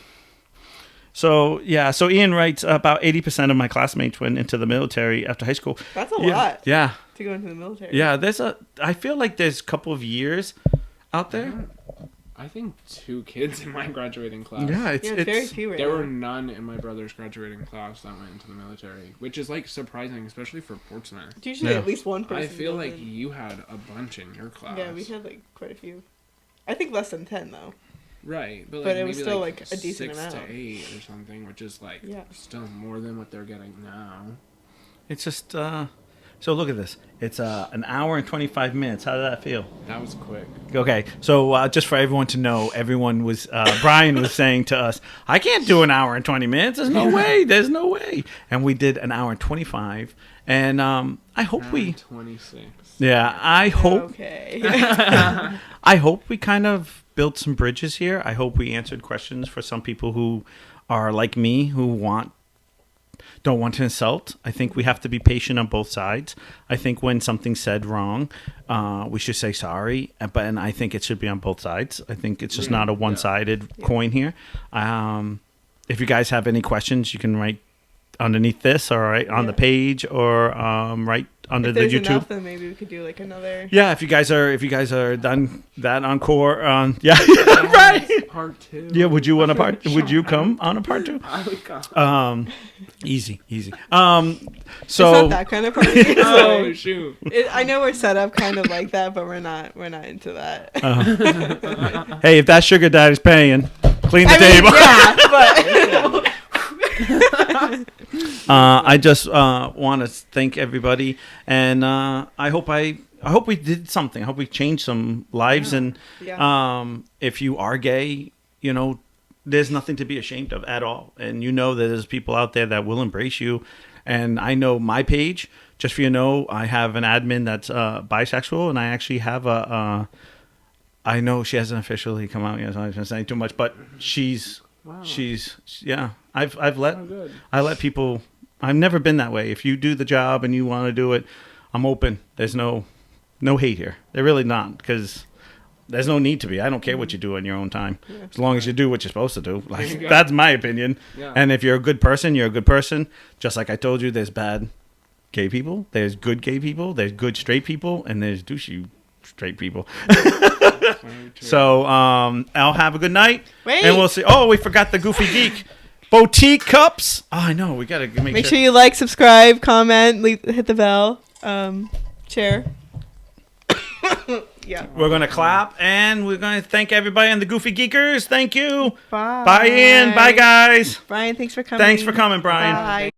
so Ian writes, about 80% of my classmates went into the military after high school. That's a lot. Yeah. To go into the military. Yeah, I feel like there's a couple of years out there. I think 2 kids in my graduating class. Yeah, it's very few right There now. were none in my brother's graduating class that went into the military, which is like surprising, especially for Portsmouth. It's usually at least one person. I feel goes like in. you had a bunch in your class. Yeah, we had like quite a few. I think less than 10 though. Right, but But like it was maybe still, like like, a decent 6 to amount. 8 or something, which is like Yeah. still more than what they're getting now. It's just so look at this. It's an hour and 25 minutes. How did that feel? That was quick. Okay, so just for everyone to know, everyone was Brian was saying to us, I can't do an hour and 20 minutes. There's no way. There's no way. And we did an hour and 25. And I hope 26. Yeah, I hope. Okay. I hope we kind of built some bridges here. I hope we answered questions for some people who are like me, who don't want to insult. I think we have to be patient on both sides. I think when something's said wrong, we should say sorry. And I think it should be on both sides. I think it's just not a one-sided coin here. If you guys have any questions, you can write underneath this, or right on the page, or right under if the there's YouTube. enough, then maybe we could do like another. Yeah, if you guys are done that encore, yeah, right. Part 2. Yeah, would you want a part? Would you come on a part 2? I would come. Easy. So It's not that kind of party. Oh shoot! I know we're set up kind of like that, but we're not into that. Hey, if that sugar daddy's paying, clean the table. Yeah, but I just want to thank everybody, and I hope we did something. I hope we changed some lives, and if you are gay, you know, there's nothing to be ashamed of at all, and you know that there's people out there that will embrace you. And I know my page, just for you know, I have an admin that's bisexual, and I actually have I know she hasn't officially come out yet, so I'm not going to say too much, but she's yeah. I let people. I've never been that way. If you do the job and you want to do it, I'm open. There's no hate here. They're really not, because there's no need to be. I don't care what you do in your own time, as long as you do what you're supposed to do. Like, that's my opinion. Yeah. And if you're a good person, you're a good person. Just like I told you, there's bad gay people, there's good gay people, there's good straight people, and there's douchey straight people. So I'll have a good night. Wait. And we'll see. Oh, we forgot the Goofy Geek boutique cups. Oh, I know. We gotta make sure you like, subscribe, comment, hit the bell, share. Yeah. We're gonna clap, and we're gonna thank everybody in the Goofy Geekers. Thank you. Bye. Bye, Ian. Bye, guys. Brian, thanks for coming. Thanks for coming, Brian. Bye.